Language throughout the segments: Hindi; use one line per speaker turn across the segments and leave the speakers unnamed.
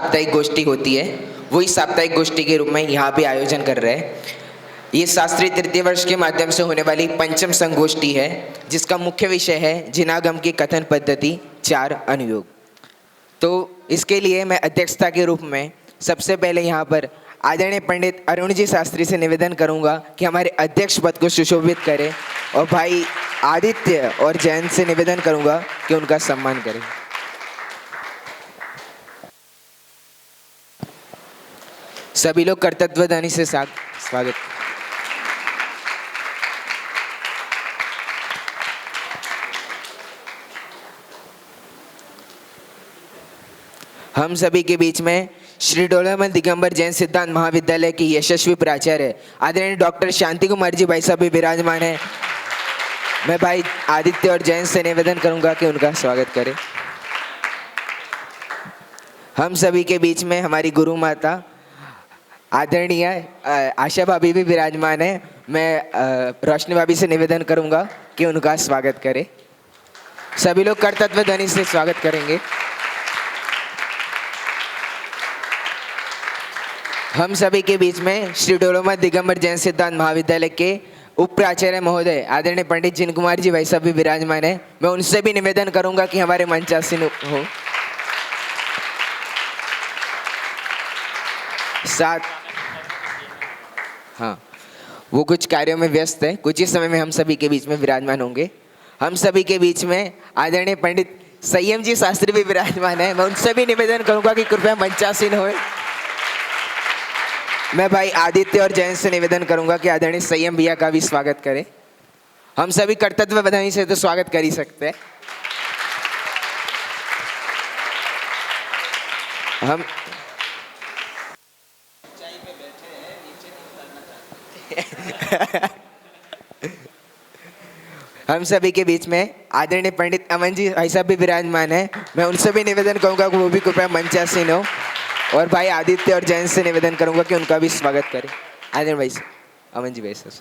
साप्ताहिक गोष्ठी होती है, वही साप्ताहिक गोष्ठी के रूप में यहाँ पे आयोजन कर रहे हैं। ये शास्त्रीय तृतीय वर्ष के माध्यम से होने वाली पंचम संगोष्ठी है, जिसका मुख्य विषय है जिनागम की कथन पद्धति 4 अनुयोग। तो इसके लिए मैं अध्यक्षता के रूप में सबसे पहले यहाँ पर आदरणीय पंडित अरुण जी शास्त्री से निवेदन करूँगा कि हमारे अध्यक्ष पद को सुशोभित करें, और भाई आदित्य और जयंत से निवेदन करूँगा कि उनका सम्मान करें। सभी लोग कर्तव्यध्वनि से स्वागत। हम सभी के बीच में श्री डोलामल दिगंबर जैन सिद्धांत महाविद्यालय के यशस्वी प्राचार्य आदरणीय डॉक्टर शांति कुमार जी भाई साहब भी विराजमान है। मैं भाई आदित्य और जैन से निवेदन करूंगा कि उनका स्वागत करें। हम सभी के बीच में हमारी गुरु माता आदरणीय आशा भाभी भी विराजमान है। मैं रोशनी भाभी से निवेदन करूंगा कि उनका स्वागत करें। सभी लोग कर्तव्यध्वनि से स्वागत करेंगे। हम सभी के बीच में श्री डोलामल दिगंबर जैन सिद्धांत महाविद्यालय के उप प्राचार्य महोदय आदरणीय पंडित जिन कुमार जी भाई साहब भी विराजमान है। मैं उनसे भी निवेदन करूंगा कि हमारे मंचासीन हो। साथ हाँ, वो कुछ कार्यों में व्यस्त है, कुछ ही समय में हम सभी के बीच में विराजमान होंगे। हम सभी के बीच में आदरणीय पंडित संयम जी शास्त्री भी विराजमान है। मैं उनसे भी निवेदन करूंगा कि कृपया मंचासीन होए। मैं भाई आदित्य और जयंत से निवेदन करूंगा कि आदरणीय संयम भैया का भी स्वागत करें। हम सभी कर्तव्यध्वनि से तो स्वागत कर ही सकते हैं। हम सभी के बीच में आदरणीय पंडित अमन जी भाई साहब भी विराजमान है। मैं उनसे भी निवेदन करूंगा कि वो भी कृपया मंचासीन हो, और भाई आदित्य और जैन से निवेदन करूंगा कि उनका भी स्वागत करें। आदरणीय भाई साहब, अमन जी भाई साहब।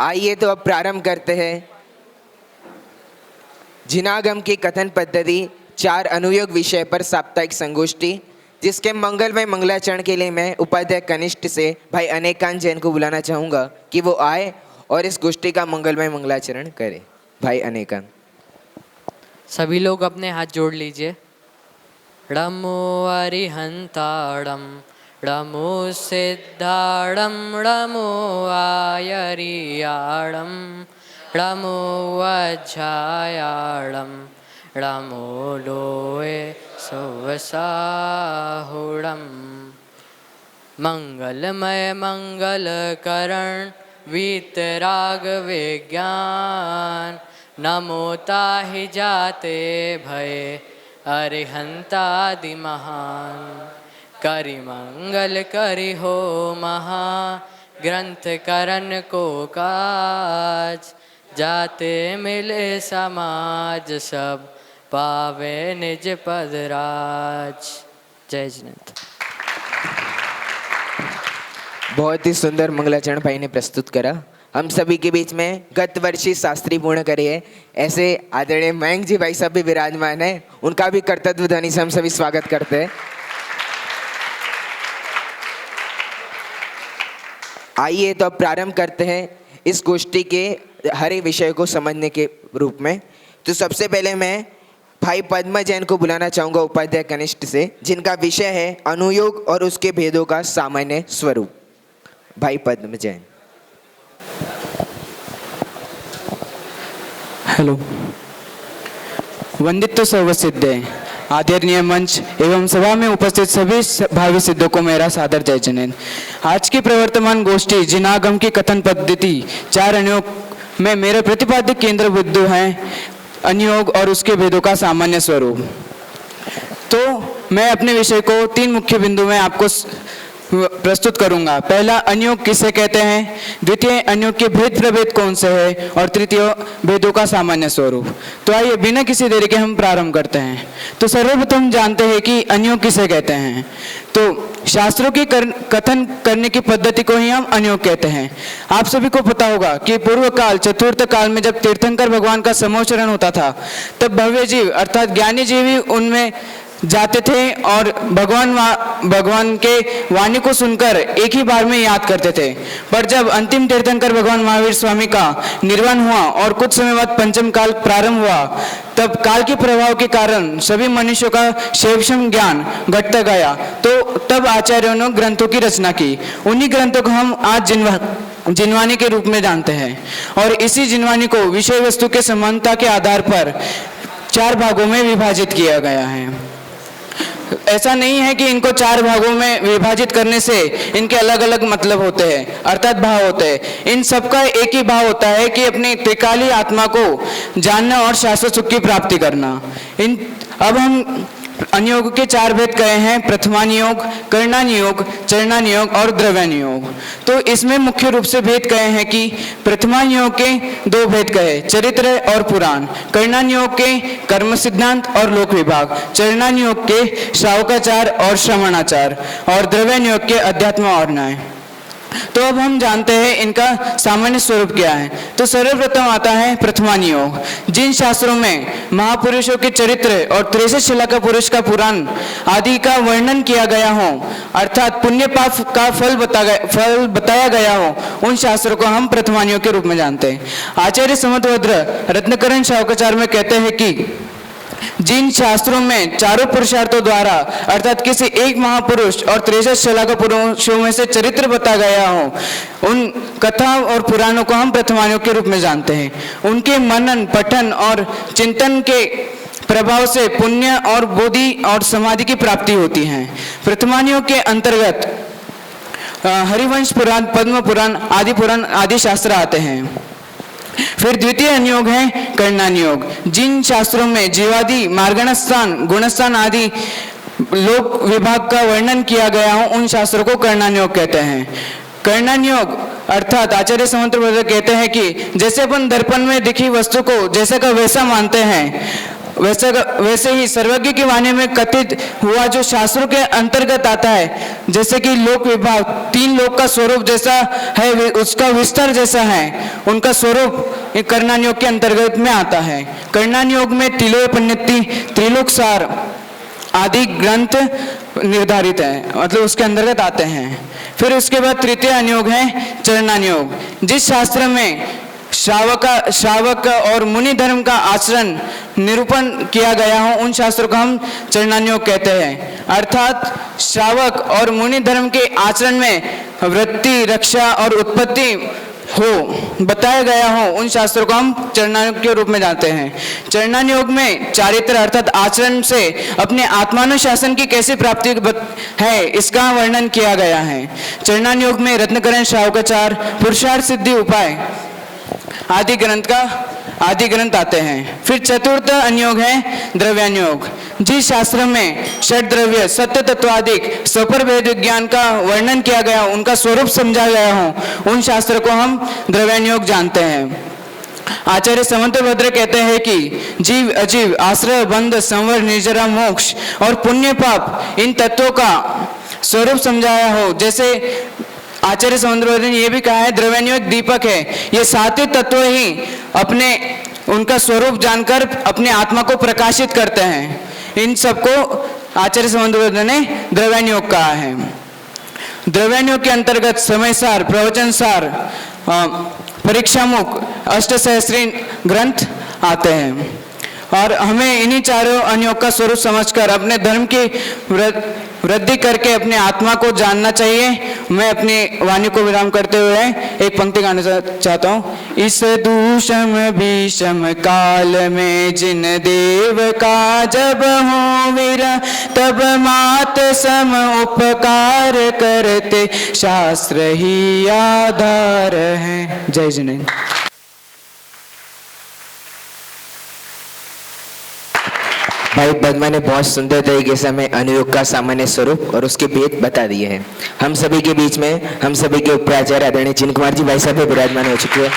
आइए तो अब प्रारंभ करते हैं जिनागम की कथन पद्धति 4 अनुयोग विषय पर साप्ताहिक संगोष्ठी, जिसके मंगलमय मंगलाचरण के लिए मैं उपाध्याय कनिष्ठ से भाई अनेकांत जैन को बुलाना चाहूँगा कि वो आए और इस गोष्ठी का मंगलमय मंगलाचरण करें। भाई अनेकांत।
सभी लोग अपने हाथ जोड़ लीजिए। णमो अरिहंताड़म णमो सिद्धाड़म णमो आयरियाड़म णमो वज्रायाड़म णमो लोए सौवसाहुड़म। मंगलमय मंगलकरण वीतराग विज्ञान नमो ताहि जाते भय अरिहंतादि महान। करि मंगल करि हो महा ग्रंथ करण को काज जाते मिले समाज सब पावे निज पद राज। जय जिनेंद्र।
बहुत ही सुंदर मंगलाचरण भाई ने प्रस्तुत करा। हम सभी के बीच में गत वर्षी शास्त्री पूर्ण करिए ऐसे आदरणीय मयंक जी भाई साहब भी विराजमान है। उनका भी कर्तव्यध्वनि से हम सभी स्वागत करते हैं। आइए तो अब प्रारंभ करते हैं इस गोष्ठी के हर एक विषय को समझने के रूप में। तो सबसे पहले मैं भाई पद्म जैन को बुलाना चाहूँगा उपाध्याय कनिष्ठ से, जिनका विषय है अनुयोग और उसके भेदों का सामान्य स्वरूप। भाई पद्म जैन।
हेलो। वंदित सर्वसिद्धे आदरणीय मंच एवं सभा में उपस्थित सभी भावी सिद्धों को मेरा सादर जय जिनेंद्र। आज की प्रवर्तमान गोष्ठी जिनागम की कथन पद्धति 4 अनुयोग में मेरे प्रतिपाद्य केंद्र बिंदु हैं अनुयोग और उसके भेदों का सामान्य स्वरूप। तो मैं अपने विषय को 3 मुख्य बिंदु में आपको प्रस्तुत करूंगा। पहला, अनियोग किसे कहते हैं, द्वितीय, अनियोग के भेद प्रभेद कौन से है, और तृतीय, भेदों का सामान्य स्वरूप। तो आइए बिना किसी देरी के हम प्रारंभ करते हैं। तो सर्वप्रथम जानते हैं कि अनियोग किसे कहते हैं। तो शास्त्रों की कथन करने की पद्धति को ही हम अनियोग कहते हैं। आप सभी को पता होगा कि पूर्व काल चतुर्थ काल में जब तीर्थंकर भगवान का समोचरण होता था, तब भव्य जीव अर्थात ज्ञानी जीव ही उनमें जाते थे और भगवान के वाणी को सुनकर एक ही बार में याद करते थे। पर जब अंतिम तीर्थंकर भगवान महावीर स्वामी का निर्वाण हुआ और कुछ समय बाद पंचम काल प्रारंभ हुआ, तब काल के प्रभाव के कारण सभी मनुष्यों का शैवक्षम ज्ञान घटता गया। तो तब आचार्यों ने ग्रंथों की रचना की। उन्हीं ग्रंथों को हम आज जिनवानी के रूप में जानते हैं। और इसी जिनवानी को विषय वस्तु के समानता के आधार पर 4 भागों में विभाजित किया गया है। ऐसा नहीं है कि इनको 4 भागों में विभाजित करने से इनके अलग अलग मतलब होते हैं, अर्थात भाव होते हैं। इन सबका एक ही भाव होता है कि अपनी त्रिकाली आत्मा को जानना और शाश्वत सुख की प्राप्ति करना। अब हम अनियोग के 4 भेद कहे हैं, प्रथमानियोग, करणानियोग, चरणानियोग और द्रव्यानियोग। तो इसमें मुख्य रूप से भेद कहे हैं कि प्रथमानियोग के 2 भेद कहे, चरित्र और पुराण, करणानियोग के कर्म सिद्धांत और लोक विभाग, चरणानियोग के श्रावकाचार और श्रवणाचार, और द्रव्यानियोग के अध्यात्म और न्याय। तो अब हम जानते हैं इनका सामान्य स्वरूप क्या है। तो सर्वप्रथम आता है प्रथमानियोग। जिन शास्त्रों में महापुरुषों के चरित्र और 63 शिला का पुरुष का पुराण आदि का वर्णन किया गया हो, अर्थात पुण्य पाप का फल बताया गया हो, उन शास्त्रों को हम प्रथमानियोग के रूप में जानते हैं। आचार्य समतभद्र रत्नकरण शावकाचार में कहते हैं कि जिन शास्त्रों में चारों पुरुषार्थों द्वारा अर्थात किसी एक महापुरुष और 63 शिला का पुरुषों में से चरित्र बताया गया हो, उन कथा और पुराणों को हम प्रथमानियोग के रूप में जानते हैं। उनके मनन, पठन और चिंतन के प्रभाव से पुण्य और बोधि और समाधि की प्राप्ति होती है। प्रथमानियोग के अंतर्गत हरिवंश पुराण, पद्म पुराण आदि शास्त्र आते हैं। फिर द्वितीय अनियोग है करणानियोग। जिन शास्त्रों में जीवादि, मार्गणस्थान, गुणस्थान आदि लोक विभाग का वर्णन किया गया हो, उन शास्त्रों को करणानियोग कहते हैं। करणानियोग अर्थात आचार्य समतभद्र कहते हैं कि जैसे अपन दर्पण में दिखी वस्तु को जैसे का वैसा मानते हैं, वैसे ही सर्वज्ञ की वाणी में कथित हुआ जो शास्त्रों के अंतर्गत आता है, जैसे कि लोक विभाग 3 लोक का स्वरूप जैसा है, उसका विस्तार जैसा है, उनका स्वरूप करणानियोग के अंतर्गत में आता है। करणानियोग में तिलोपनिषद, त्रिलोकसार आदि ग्रंथ निर्धारित है, मतलब उसके अंतर्गत आते हैं। फिर उसके बाद तृतीय अनियोग है चरणानियोग। जिस शास्त्र में श्रावक और मुनि धर्म का आचरण निरूपण किया गया हो, उन शास्त्रों को हम चरणानियोग कहते हैं। अर्थात श्रावक और मुनि धर्म के आचरण में वृत्ति, रक्षा और उत्पत्ति हो बताया गया हो, उन शास्त्रों को हम चरणानियोग के रूप में जानते हैं। चरणानियोग में चारित्र अर्थात आचरण से अपने आत्मानुशासन की कैसी प्राप्ति है, इसका वर्णन किया गया है। चरणानियोग में रत्नकरण शावकाचार, पुरुषार्थ सिद्धि उपाय आदि ग्रंथ आते हैं। फिर चतुर्थ अनियोग है द्रव्यानियोग। जिस शास्त्र में षट द्रव्य, सत्य तत्वादिक, स्वपर भेद विज्ञान का वर्णन किया गया हो, उनका स्वरूप समझा गया हो, उन शास्त्र को हम द्रव्यानियोग जानते हैं। आचार्य समतभद्र कहते हैं कि जीव, अजीव, आश्रय, बंध, संवर, निर्जरा, मोक्ष और पुण्य पाप, इन तत्वों का स्वरूप समझाया हो। जैसे आचार्य समतभद्र ने यह भी कहा है, द्रव्यानियोग दीपक है। ये 7 तत्व ही अपने उनका स्वरूप जानकर अपने आत्मा को प्रकाशित करते हैं। इन सबको आचार्य समतभद्र ने द्रव्यानियोग कहा है। द्रव्यानियोग के अंतर्गत समयसार, प्रवचनसार, परीक्षामुख, अष्टसहस्री ग्रंथ आते हैं। और हमें इन्हीं चारों अनियोग का स्वरूप समझकर अपने धर्म की वृद्धि करके अपने आत्मा को जानना चाहिए। मैं अपनी वाणी को विराम करते हुए एक पंक्ति गाना चाहता हूँ। इस दूषम भीषम काल में जिन देव का जब हो वीरा, तब मात सम उपकार करते, शास्त्र ही आधार है। जय जिनेन्द्र।
भाई पद्मा ने बहुत सुंदर तरीके से हमें अनुयोग का सामान्य स्वरूप और उसके भेद बता दिए हैं। हम सभी के बीच में हम सभी के उपाचार्य आदरणीय जिन कुमार जी भाई साहब भी विराजमान हो चुके हैं।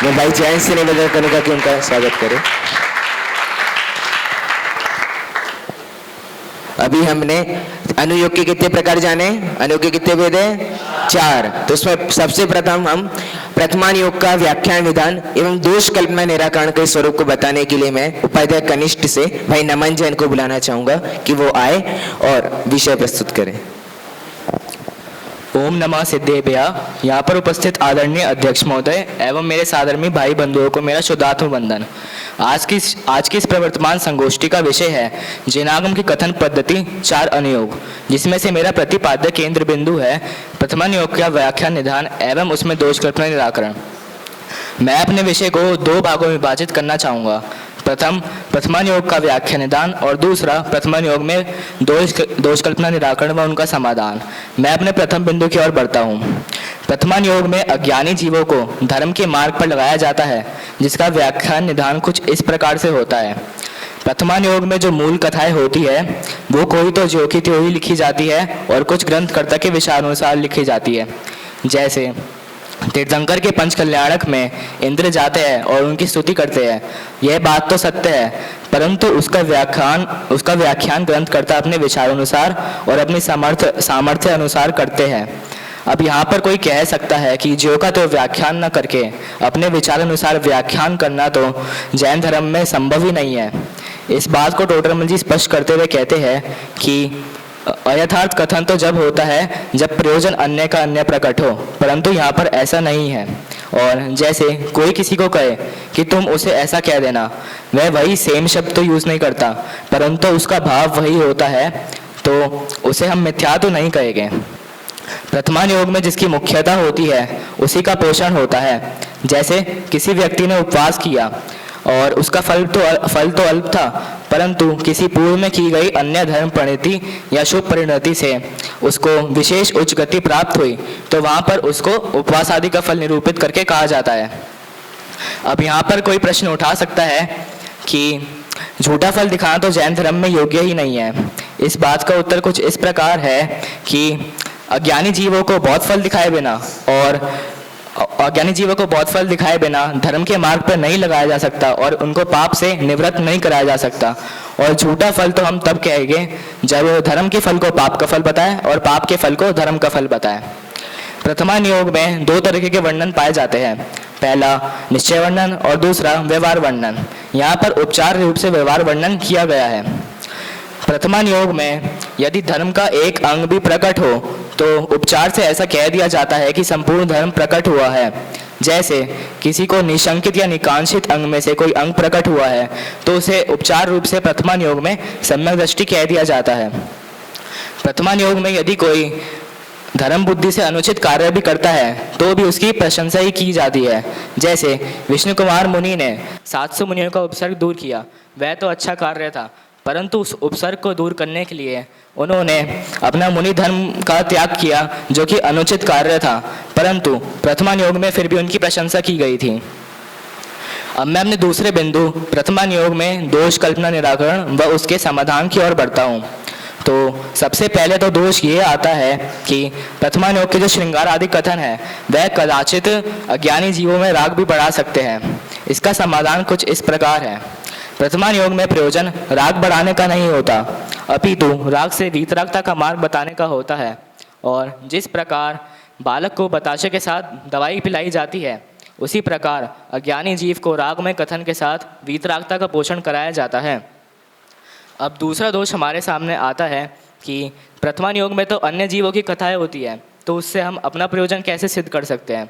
मैं भाई जयंत से निवेदन करूंगा कि उनका स्वागत करें। अभी हमने अनुयोग के कितने प्रकार जाने, अनुयोग के कितने भेद हैं? 4। तो उसमें सबसे प्रथम हम प्रथमान योग का व्याख्यान विधान एवं दोष कल्पना निराकरण के स्वरूप को बताने के लिए मैं उपाध्याय कनिष्ठ से भाई नमन जैन को बुलाना चाहूंगा कि वो आए और विषय प्रस्तुत करें।
ओम नमः सिद्धेभ्या। यहाँ पर उपस्थित आदरणीय अध्यक्ष महोदय एवं मेरे साधर्मी भाई बंधुओं को मेरा शुद्धात्म वंदन। आज की इस प्रवर्तमान संगोष्ठी का विषय है जिनागम की कथन पद्धति 4 अनुयोग, जिसमें से मेरा प्रतिपाद्य केंद्र बिंदु है प्रथमान योग का व्याख्यान निधान एवं उसमें दोष कल्पना निराकरण। मैं अपने विषय को 2 भागों में विभाजित करना चाहूँगा। प्रथम प्रथमान योग का व्याख्या निदान और दूसरा प्रथमान योग में दोष कल्पना निराकरण व उनका समाधान। मैं अपने प्रथम बिंदु की ओर बढ़ता हूँ। प्रथमान योग में अज्ञानी जीवों को धर्म के मार्ग पर लगाया जाता है, जिसका व्याख्यान निदान कुछ इस प्रकार से होता है। प्रथमान योग में जो मूल कथाएं होती है वो कोई तो ज्यों की त्यों ही लिखी जाती है और कुछ ग्रंथकर्ता के विचारानुसार लिखी जाती है। जैसे तीर्थंकर के पंच कल्याणक में इंद्र जाते हैं और उनकी स्तुति करते हैं, यह बात तो सत्य है, परंतु उसका व्याख्यान ग्रंथकर्ता अपने विचारानुसार और अपनी सामर्थ्य अनुसार करते हैं। अब यहाँ पर कोई कह सकता है कि ज्यों का तो व्याख्यान न करके अपने विचारानुसार व्याख्यान करना तो जैन धर्म में संभव ही नहीं है। इस बात को टोडरमल जी स्पष्ट करते हुए कहते हैं कि अयथार्थ कथन तो जब होता है जब प्रयोजन अन्य का अन्य प्रकट हो, परंतु यहाँ पर ऐसा नहीं है। और जैसे कोई किसी को कहे कि तुम उसे ऐसा कह देना, वह वही सेम शब्द तो यूज़ नहीं करता, परंतु उसका भाव वही होता है, तो उसे हम मिथ्या तो नहीं कहेंगे। प्रथमान योग में जिसकी मुख्यता होती है उसी का पोषण होता है। जैसे किसी व्यक्ति ने उपवास किया और उसका फल तो अल्प था, परंतु किसी पूर्व में की गई अन्य धर्म परिणति या शुभ परिणति से उसको विशेष उच्च गति प्राप्त हुई, तो वहाँ पर उसको उपवास आदि का फल निरूपित करके कहा जाता है। अब यहाँ पर कोई प्रश्न उठा सकता है कि झूठा फल दिखाना तो जैन धर्म में योग्य ही नहीं है। इस बात का उत्तर कुछ इस प्रकार है कि अज्ञानी जीवों को बहुत फल दिखाए बिना धर्म के मार्ग पर नहीं लगाया जा सकता और उनको पाप से निवृत्त नहीं कराया जा सकता। और झूठा फल तो हम तब कहेंगे जब धर्म के फल को पाप का फल बताए और पाप के फल को धर्म का फल बताए। प्रथमान योग में 2 तरीके के वर्णन पाए जाते हैं। पहला निश्चय वर्णन और दूसरा व्यवहार वर्णन। यहाँ पर उपचार रूप से व्यवहार वर्णन किया गया है। प्रथमान योग में यदि धर्म का एक अंग भी प्रकट हो तो उपचार से ऐसा कह दिया जाता है कि संपूर्ण धर्म प्रकट हुआ है। जैसे किसी को निशंकित या निकांक्षित अंग में से कोई अंग प्रकट हुआ है तो उसे उपचार रूप से प्रथमान योग में सम्यक दृष्टि कह दिया जाता है। प्रथमान योग में यदि कोई धर्म बुद्धि से अनुचित कार्य भी करता है तो भी उसकी प्रशंसा ही की जाती है। जैसे विष्णु कुमार मुनि ने 700 मुनियों का उपसर्ग दूर किया, वह तो अच्छा कार्य था, परंतु उस उपसर्ग को दूर करने के लिए उन्होंने अपना मुनि धर्म का त्याग किया जो कि अनुचित कार्य था, परंतु प्रथमान योग में फिर भी उनकी प्रशंसा की गई थी। अब मैं अपने दूसरे बिंदु प्रथमान योग में दोष कल्पना निराकरण व उसके समाधान की ओर बढ़ता हूँ। तो सबसे पहले तो दोष ये आता है कि प्रथमान योग के जो श्रृंगार आदि कथन है वह कदाचित अज्ञानी जीवों में राग भी बढ़ा सकते हैं। इसका समाधान कुछ इस प्रकार है। प्रथमान योग में प्रयोजन राग बढ़ाने का नहीं होता, अपितु राग से वीतरागता का मार्ग बताने का होता है। और जिस प्रकार बालक को बताशे के साथ दवाई पिलाई जाती है, उसी प्रकार अज्ञानी जीव को रागमय कथन के साथ वीतरागता का पोषण कराया जाता है। अब दूसरा दोष हमारे सामने आता है कि प्रथमान योग में तो अन्य जीवों की कथाएं होती है, तो उससे हम अपना प्रयोजन कैसे सिद्ध कर सकते हैं।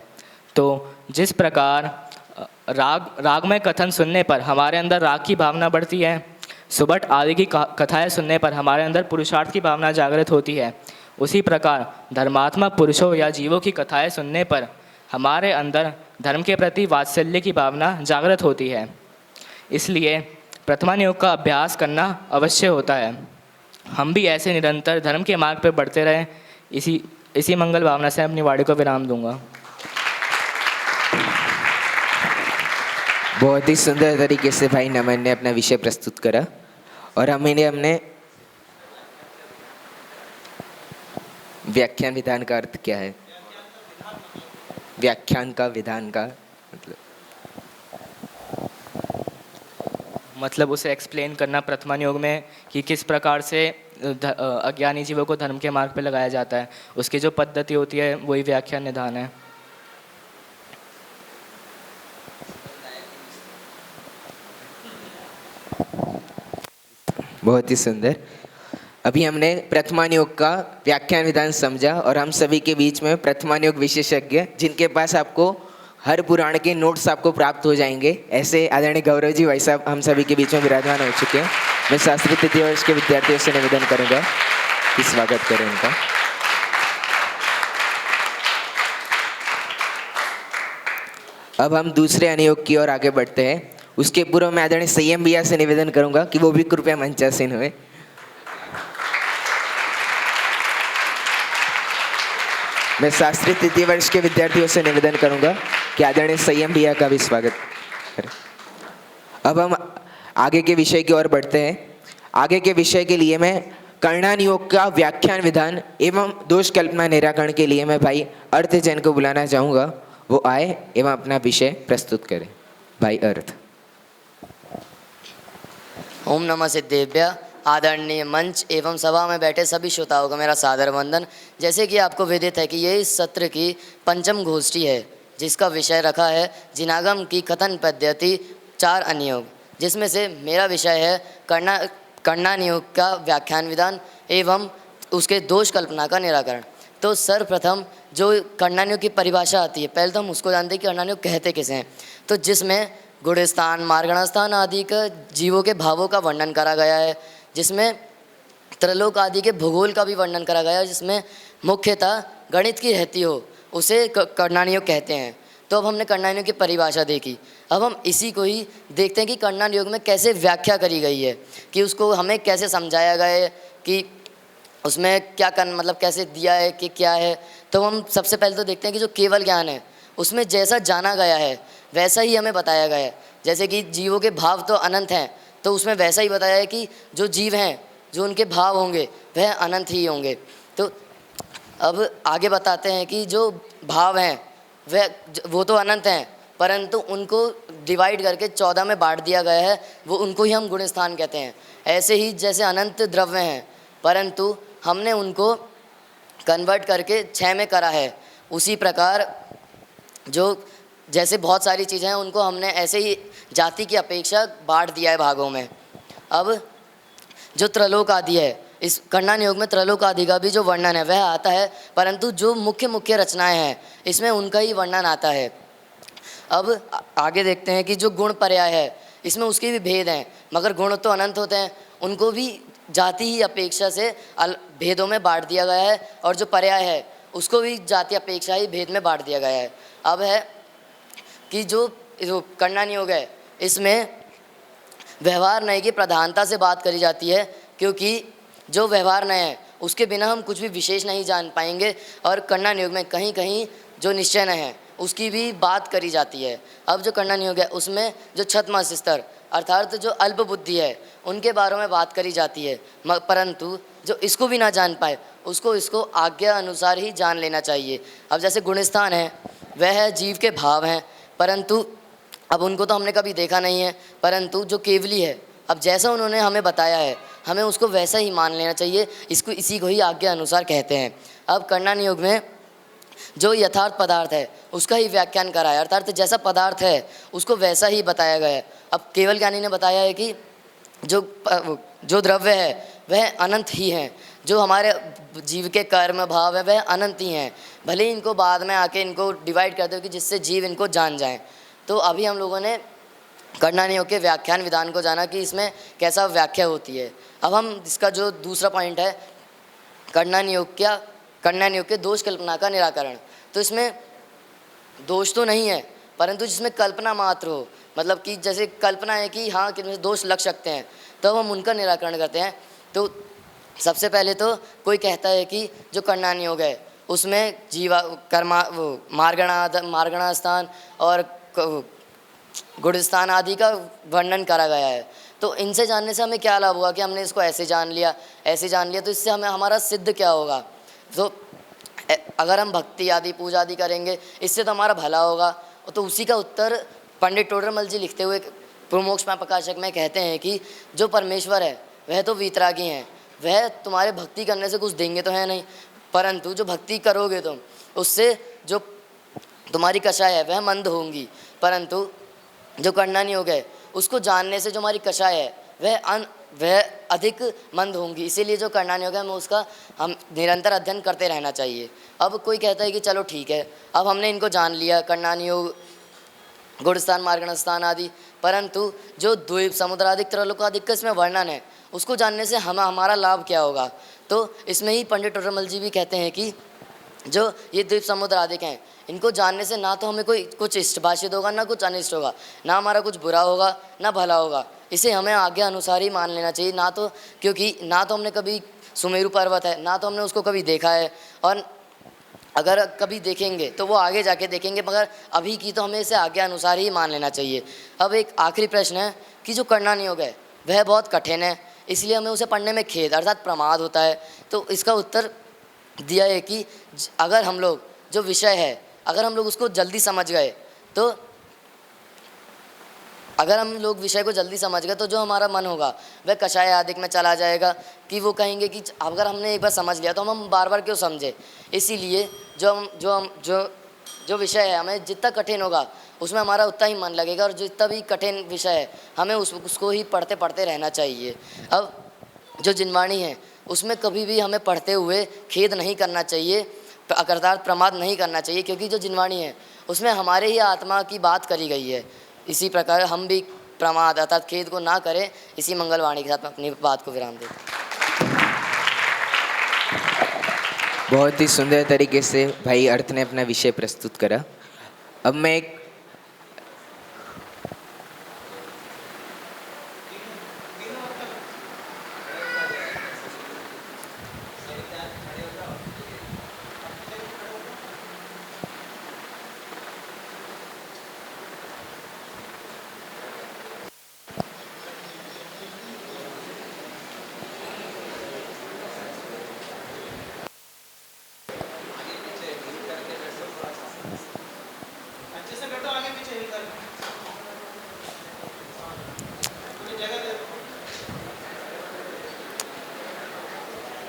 तो जिस प्रकार रागमय कथन सुनने पर हमारे अंदर राग की भावना बढ़ती है, सुबट आदि की कथाएं सुनने पर हमारे अंदर पुरुषार्थ की भावना जागृत होती है, उसी प्रकार धर्मात्मक पुरुषों या जीवों की कथाएं सुनने पर हमारे अंदर धर्म के प्रति वात्सल्य की भावना जागृत होती है। इसलिए प्रथमान योग का अभ्यास करना अवश्य होता है। हम भी ऐसे निरंतर धर्म के मार्ग पर बढ़ते रहें, इसी मंगल भावना से अपनी वाणी को विराम दूंगा।
बहुत ही सुंदर तरीके से भाई नमन ने अपना विषय प्रस्तुत करा और हमने व्याख्यान विधान का अर्थ क्या है? व्याख्यान का विधान का
मतलब उसे एक्सप्लेन करना प्रथमान योग में कि किस प्रकार से अज्ञानी जीवों को धर्म के मार्ग पे लगाया जाता है, उसकी जो पद्धति होती है वही व्याख्यान निधान है।
बहुत ही सुंदर। अभी हमने प्रथमान योग का व्याख्यान विधान समझा और हम सभी के बीच में प्रथमान योग विशेषज्ञ जिनके पास आपको हर पुराण के नोट्स आपको प्राप्त हो जाएंगे, ऐसे आदरणीय गौरव जी भाई साहब हम सभी के बीच में विराजमान हो चुके हैं। मैं शास्त्री तृतीय वर्ष के विद्यार्थियों से निवेदन करूंगा कि स्वागत करें उनका। अब हम दूसरे अनुयोग की ओर आगे बढ़ते हैं। उसके पूर्व मैं आदरणीय संयम भैया से निवेदन करूंगा कि वो भी कृपया मंचासीन हुए। मैं शास्त्री तृतीय वर्ष के विद्यार्थियों से निवेदन करूंगा कि आदरणीय संयम भैया का भी स्वागत करें। अब हम आगे के विषय की ओर बढ़ते हैं। आगे के विषय के लिए मैं कर्णान योग का व्याख्यान विधान एवं दोष कल्पना निराकरण के लिए मैं भाई अर्थ जैन को बुलाना चाहूँगा, वो आए एवं अपना विषय प्रस्तुत करें। भाई अर्थ।
ओम नमः सिद्धेभ्य। आदरणीय मंच एवं सभा में बैठे सभी श्रोताओं का मेरा सादर वंदन। जैसे कि आपको विदित है कि ये इस सत्र की पंचम गोष्ठी है जिसका विषय रखा है जिनागम की कथन पद्धति 4 अनुयोग, जिसमें से मेरा विषय है कर्णान योग का व्याख्यान विधान एवं उसके दोष कल्पना का निराकरण। तो सर्वप्रथम जो कर्णान योग की परिभाषा आती है, पहले तो हम उसको जानते हैं कि कर्णान योग कहते किसे हैं। तो जिसमें गुणस्थान मार्गणास्थान आदि का जीवों के भावों का वर्णन करा गया है, जिसमें त्रिलोक आदि के भूगोल का भी वर्णन करा गया है, जिसमें मुख्यतः गणित की रहती हो उसे कर्णान योग कहते हैं। तो अब हमने कर्णान योग की परिभाषा देखी। अब हम इसी को ही देखते हैं कि कर्णान योग में कैसे व्याख्या करी गई है, कि उसको हमें कैसे समझाया गया है, कि उसमें क्या मतलब कैसे दिया है कि क्या है। तो हम सबसे पहले तो देखते हैं कि जो केवल ज्ञान है उसमें जैसा जाना गया है वैसा ही हमें बताया गया है। जैसे कि जीवों के भाव तो अनंत हैं, तो उसमें वैसा ही बताया है कि जो जीव हैं जो उनके भाव होंगे वह अनंत ही होंगे। तो अब आगे बताते हैं कि जो भाव हैं वो तो अनंत हैं, परंतु उनको डिवाइड करके 14 में बांट दिया गया है, वो उनको ही हम गुणस्थान कहते हैं। ऐसे ही जैसे अनंत द्रव्य हैं परंतु हमने उनको कन्वर्ट करके 6 में करा है, उसी प्रकार जो जैसे बहुत सारी चीज़ें हैं उनको हमने ऐसे ही जाति की अपेक्षा बांट दिया है भागों में। अब जो त्रिलोक आदि है, इस कर्णान योग में त्रिलोक आदि का भी जो वर्णन है वह आता है, परंतु जो मुख्य रचनाएं हैं इसमें उनका ही वर्णन आता है। अब आगे देखते हैं कि जो गुण पर्याय है इसमें उसके भी भेद हैं, मगर गुण तो अनंत होते हैं, उनको भी जाति ही अपेक्षा से भेदों में बांट दिया गया है, और जो पर्याय है उसको भी जाति अपेक्षा ही भेद में बांट दिया गया है। अब है कि जो कर्णान योग है इसमें व्यवहार नय की प्रधानता से बात करी जाती है, क्योंकि जो व्यवहार नय है उसके बिना हम कुछ भी विशेष नहीं जान पाएंगे, और कर्णान योग में कहीं कहीं जो निश्चय नय है उसकी भी बात करी जाती है। अब जो कर्णान योग है उसमें जो छद्म स्तर अर्थात जो अल्प बुद्धि है उनके बारे में बात करी जाती है, परंतु जो इसको भी ना जान पाए उसको इसको आज्ञा अनुसार ही जान लेना चाहिए। अब जैसे गुणस्थान है वह है जीव के भाव हैं, परंतु अब उनको तो हमने कभी देखा नहीं है, परंतु जो केवली है अब जैसा उन्होंने हमें बताया है हमें उसको वैसा ही मान लेना चाहिए, इसको इसी को ही आज्ञा अनुसार कहते हैं। अब कर्णान योग में जो यथार्थ पदार्थ है उसका ही व्याख्यान करा है, अर्थात जैसा पदार्थ है उसको वैसा ही बताया गया है। अब केवल ज्ञानी ने बताया है कि जो द्रव्य है वह अनंत ही हैं, जो हमारे जीव के कर्म भाव है वह अनंत ही हैं, भले ही इनको बाद में आके इनको डिवाइड कर दो कि जिससे जीव इनको जान जाएं। तो अभी हम लोगों ने कर्णान योग के व्याख्यान विधान को जाना कि इसमें कैसा व्याख्या होती है। अब हम इसका जो दूसरा पॉइंट है कर्णान योग के दोष कल्पना का निराकरण। तो इसमें दोष तो नहीं है, परंतु जिसमें कल्पना मात्र हो, मतलब कि जैसे कल्पना है कि हाँ कि दोष लग सकते हैं, तो हम उनका निराकरण करते हैं। तो सबसे पहले तो कोई कहता है कि जो कर्णान योग है उसमें जीवा कर्मा मार्गणा स्थान और गुणस्थान आदि का वर्णन करा गया है, तो इनसे जानने से हमें क्या लाभ होगा कि हमने इसको ऐसे जान लिया, ऐसे जान लिया, तो इससे हमें हमारा सिद्ध क्या होगा। तो अगर हम भक्ति आदि पूजा आदि करेंगे इससे तो हमारा भला होगा। तो उसी का उत्तर पंडित टोडरमल जी लिखते हुए प्रोमोक्ष प्रकाशक में कहते हैं कि जो परमेश्वर है वह तो वीतरागी हैं, वह तुम्हारे भक्ति करने से कुछ देंगे तो है नहीं, परंतु जो भक्ति करोगे तुम उससे जो तुम्हारी कषाय है वह मंद होंगी, परंतु जो करना नहीं हो गए उसको जानने से जो हमारी कषाय है वह अधिक मंद होंगी। इसीलिए जो करना नहीं होगा हमें उसका हम निरंतर अध्ययन करते रहना चाहिए। अब कोई कहता है कि चलो ठीक है, अब हमने इनको जान लिया, करना नहीं हो, गुणस्थान मार्गणस्थान आदि, परंतु जो द्वीप समुद्र आदि त्रैलोक्यादिक का इसमें वर्णन है उसको जानने से हमारा लाभ क्या होगा। तो इसमें ही पंडित टोडरमल जी भी कहते हैं कि जो ये द्वीप समुद्र आदिक हैं इनको जानने से ना तो हमें कोई कुछ इष्ट भाषित होगा, ना कुछ अनिष्ट होगा, ना हमारा कुछ बुरा होगा ना भला होगा। इसे हमें आज्ञा अनुसार ही मान लेना चाहिए, ना तो क्योंकि ना तो हमने कभी सुमेरु पर्वत है ना तो हमने उसको कभी देखा है, और अगर कभी देखेंगे तो वो आगे जाके देखेंगे, मगर अभी की तो हमें इसे आज्ञा अनुसार ही मान लेना चाहिए। अब एक आखिरी प्रश्न है कि जो करना नहीं होगा वह बहुत कठिन है, इसलिए हमें उसे पढ़ने में खेद अर्थात प्रमाद होता है। तो इसका उत्तर दिया है कि अगर हम लोग जो विषय है अगर हम लोग उसको जल्दी समझ गए, तो अगर हम लोग विषय को जल्दी समझ गए तो जो हमारा मन होगा वह कषाय आदिक में चला जाएगा, कि वो कहेंगे कि अगर हमने एक बार समझ लिया तो हम बार बार क्यों समझे। इसीलिए जो विषय है हमें जितना कठिन होगा उसमें हमारा उतना ही मन लगेगा, और जितना भी कठिन विषय है हमें उसको ही पढ़ते पढ़ते रहना चाहिए। अब जो जिनवाणी है उसमें कभी भी हमें पढ़ते हुए खेद नहीं करना चाहिए, अर्थात प्रमाद नहीं करना चाहिए, क्योंकि जो जिनवाणी है उसमें हमारे ही आत्मा की बात करी गई है। इसी प्रकार हम भी प्रमाद अर्थात खेद को ना करें। इसी मंगलवाणी के साथ मैं अपनी बात को विराम देता हूँ।
बहुत ही सुंदर तरीके से भाई अर्थ ने अपना विषय प्रस्तुत करा। अब मैं एक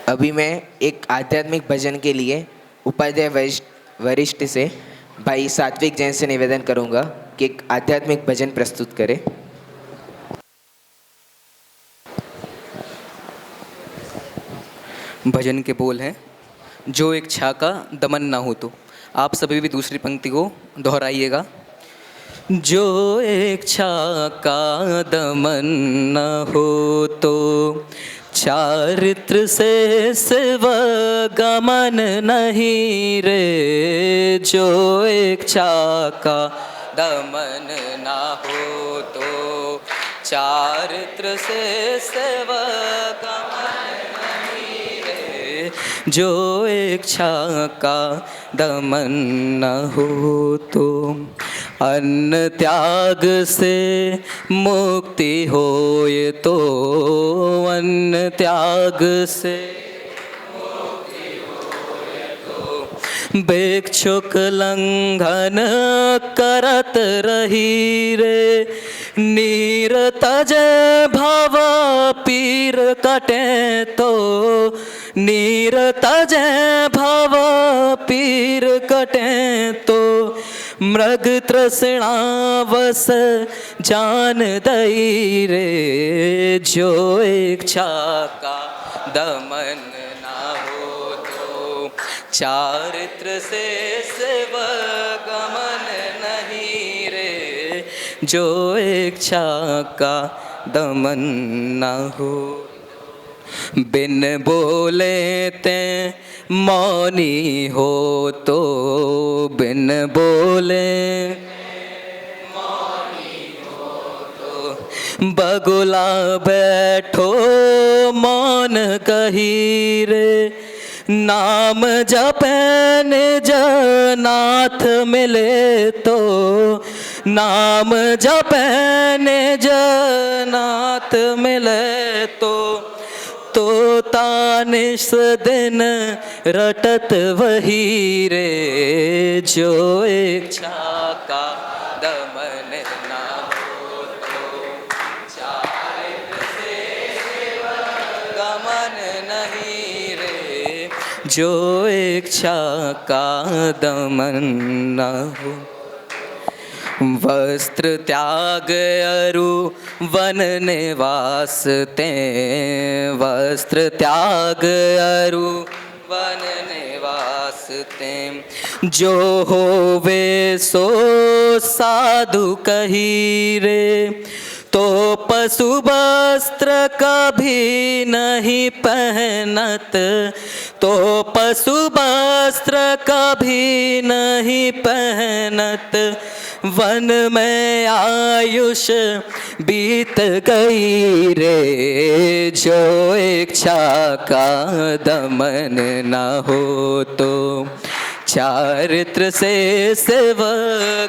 अभी मैं एक आध्यात्मिक भजन के लिए उपाध्याय वरिष्ठ से भाई सात्विक जैन से निवेदन करूंगा कि एक आध्यात्मिक भजन प्रस्तुत करें।
भजन के बोल हैं, जो इच्छा का दमन ना हो तो। आप सभी भी दूसरी पंक्ति को दोहराइएगा। जो इच्छा का दमन न हो तो चारित्र से शिव गमन नहीं रे। जो इच्छा का दमन ना हो तो चारित्र से शिव गमन नहीं रे। जो इच्छा का दमन न हो तो अन्न त्याग से मुक्ति होए तो। अन्न त्याग से मुक्ति होए तो भिक्षुक लंघन करत रही रे। नीर तज भव पीर कटे तो। नीर तज भव पीर कटे तो। मृग तृष्णावस जान दई रे। जो इच्छा का दमन ना हो तो चारित्र से शिव गमन नहीं रे। जो इच्छा का दमन ना हो। बिन बोले ते मौनी हो तो। बिन बोले मौनी हो तो बगुला बैठो मौन कही रे। नाम जपे निज नाथ मिले तो। नाम जपने जनात मिले तो तानिस दिन रटत वही रे, जो इच्छा का दमन ना हो तो चारित्र से गमन नहीं रे, जो इच्छा का दमन ना हो। वस्त्र त्याग अरु वन निवास ते, वस्त्र त्याग अरु वन निवास ते, जो होवे सो साधु कही रे, तो पशु वस्त्र कभी नहीं पहनत, तो पशु वस्त्र कभी नहीं पहनत, वन में आयुष बीत गई रे, जो इच्छा का दमन न हो तो चारित्र से शिव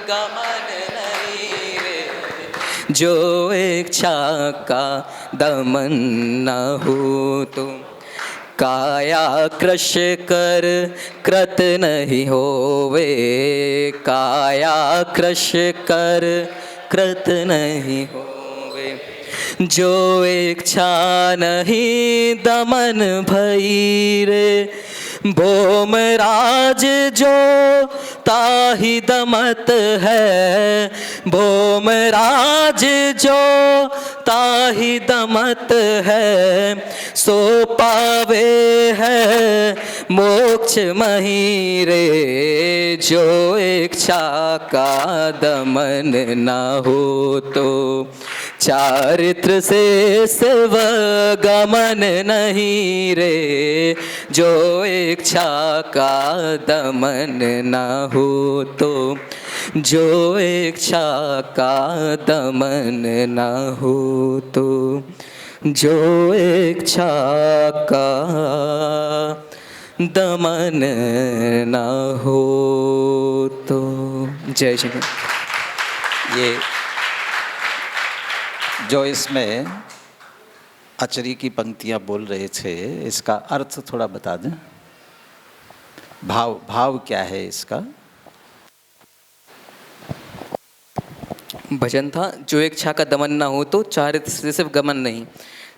गमन नहीं रे, जो इच्छा का दमन न हो तो काया कृश कर कृत नहीं होवे, काया कृश कर कृत नहीं होवे, जो इच्छा नहीं दमन भई रे, भोम राज जो ताहि दमत है, भोम राज जो ताहि दमत है, सो पावे है मोक्ष मही रे, जो इच्छा का दमन न हो तो चारित्र से शिव गमन नहीं रे, जो इच्छा का दमन न हो तो, जो इच्छा का दमन न हो तो, जो इच्छा का दमन न हो तो। जय श्री।
ये जो इसमें अचरी की पंक्तियाँ बोल रहे थे, इसका अर्थ थोड़ा बता दें। भाव क्या है इसका?
भजन था जो इच्छा का दमन ना हो तो चारित्र से सिर्फ गमन नहीं।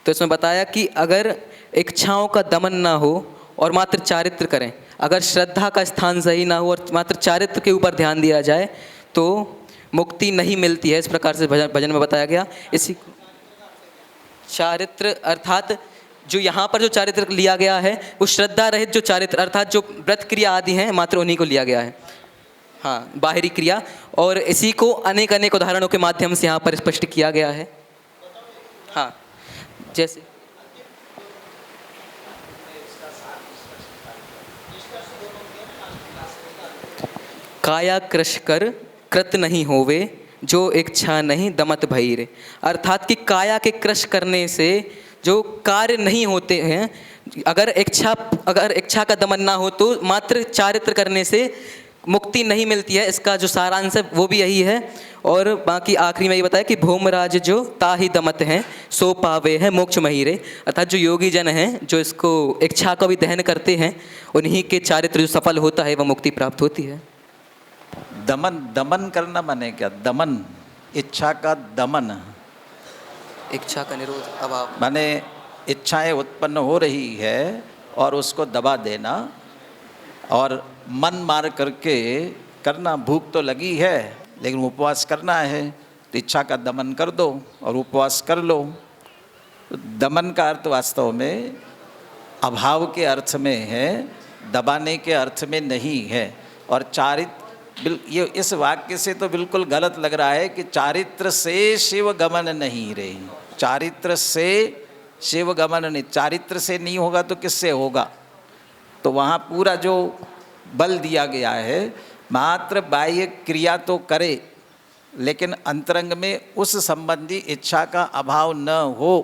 तो इसमें बताया कि अगर इच्छाओं का दमन ना हो और मात्र चारित्र करें, अगर श्रद्धा का स्थान सही ना हो और मात्र चारित्र के ऊपर ध्यान दिया जाए तो मुक्ति नहीं मिलती है। इस प्रकार से भजन में बताया गया। इसी चारित्र अर्थात जो यहाँ पर जो चारित्र लिया गया है वो श्रद्धा रहित जो चारित्र अर्थात जो व्रत क्रिया आदि हैं मात्र उन्हीं को लिया गया है। हाँ, बाहरी क्रिया, और इसी को अनेक अनेक उदाहरणों के माध्यम से यहाँ पर स्पष्ट किया गया है। हाँ, जैसे काया कृश कर कृत नहीं होवे, जो इच्छा नहीं दमत भई रे। अर्थात कि काया के कृश करने से जो कार्य नहीं होते हैं, अगर इच्छा का दमन ना हो तो मात्र चारित्र करने से मुक्ति नहीं मिलती है। इसका जो सारांश है वो भी यही है। और बाकी आखिरी में ये बताया कि भोमराज जो ताहि दमत हैं सो पावे है मोक्ष महीरे। अर्थात जो योगी जन हैं जो इसको इच्छा का भी दहन करते हैं उन्हीं के चारित्र जो सफल होता है वह मुक्ति प्राप्त होती है।
दमन करना माने क्या? दमन, इच्छा का दमन,
इच्छा का निरोध, अभाव
माने इच्छाएं उत्पन्न हो रही है और उसको दबा देना और मन मार करके करना। भूख तो लगी है लेकिन उपवास करना है तो इच्छा का दमन कर दो और उपवास कर लो। तो दमन का अर्थ वास्तव में अभाव के अर्थ में है, दबाने के अर्थ में नहीं है। और ये इस वाक्य से तो बिल्कुल गलत लग रहा है कि चारित्र से शिव गमन नहीं रे। चारित्र से शिव गमन नहीं, चारित्र से नहीं होगा तो किससे होगा? तो वहाँ पूरा जो बल दिया गया है मात्र बाह्य क्रिया तो करे लेकिन अंतरंग में उस संबंधी इच्छा का अभाव न हो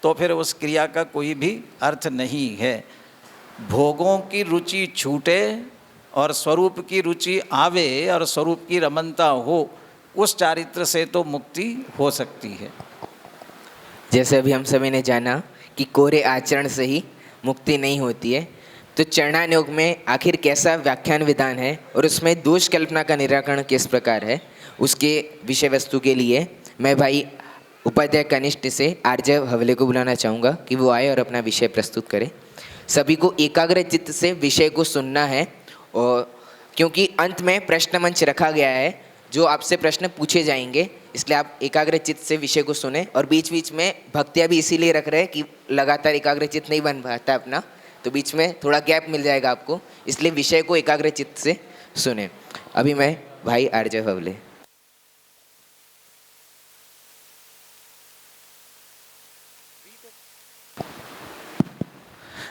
तो फिर उस क्रिया का कोई भी अर्थ नहीं है। भोगों की रुचि छूटे और स्वरूप की रुचि आवे और स्वरूप की रमनता हो उस चारित्र से तो मुक्ति हो सकती है।
जैसे अभी हम सभी ने जाना कि कोरे आचरण से ही मुक्ति नहीं होती है, तो चरणान योग में आखिर कैसा व्याख्यान विधान है और उसमें दोष कल्पना का निराकरण किस प्रकार है, उसके विषय वस्तु के लिए मैं भाई उपाध्याय कनिष्ठ से आरजे हवले को बुलाना चाहूँगा कि वो आए और अपना विषय प्रस्तुत करें। सभी को एकाग्र चित्त से विषय को सुनना है, और क्योंकि अंत में प्रश्न मंच रखा गया है जो आपसे प्रश्न पूछे जाएंगे, इसलिए आप एकाग्र चित्त से विषय को सुने। और बीच बीच में भक्तियाँ भी इसीलिए रख रहे हैं कि लगातार एकाग्र चित्त नहीं बन पाता अपना, तो बीच में थोड़ा गैप मिल जाएगा आपको, इसलिए विषय को एकाग्र चित्त से सुने। अभी मैं भाई आरजे हवले।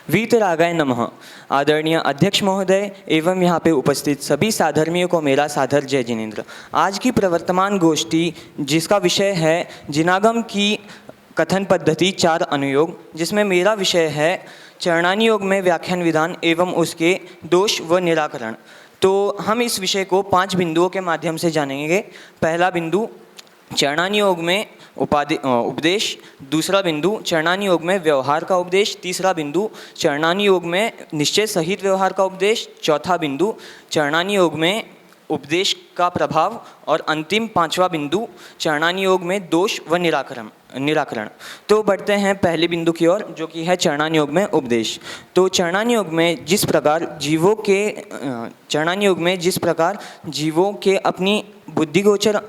वीतरागाय नमः। आदरणीय अध्यक्ष महोदय एवं यहाँ पे उपस्थित सभी साधर्मियों को मेरा सादर जय जिनेन्द्र। आज की प्रवर्तमान गोष्ठी जिसका विषय है जिनागम की कथन पद्धति 4 अनुयोग, जिसमें मेरा विषय है चरणानी योग में व्याख्यान विधान एवं उसके दोष व निराकरण। तो हम इस विषय को 5 बिंदुओं के माध्यम से जानेंगे। पहला बिंदु चरणानी योग में उपदेश, दूसरा बिंदु चरणानी योग में व्यवहार का उपदेश, तीसरा बिंदु चरणानी योग में निश्चय सहित व्यवहार का उपदेश, चौथा बिंदु चरणानी योग में उपदेश का प्रभाव, और अंतिम 5वां बिंदु चरणानी योग में दोष व निराकरण। तो बढ़ते हैं पहले बिंदु की ओर, जो कि है चरणानी योग में उपदेश। तो चरणानी योग में जिस प्रकार जीवों के अपनी बुद्धिगोचर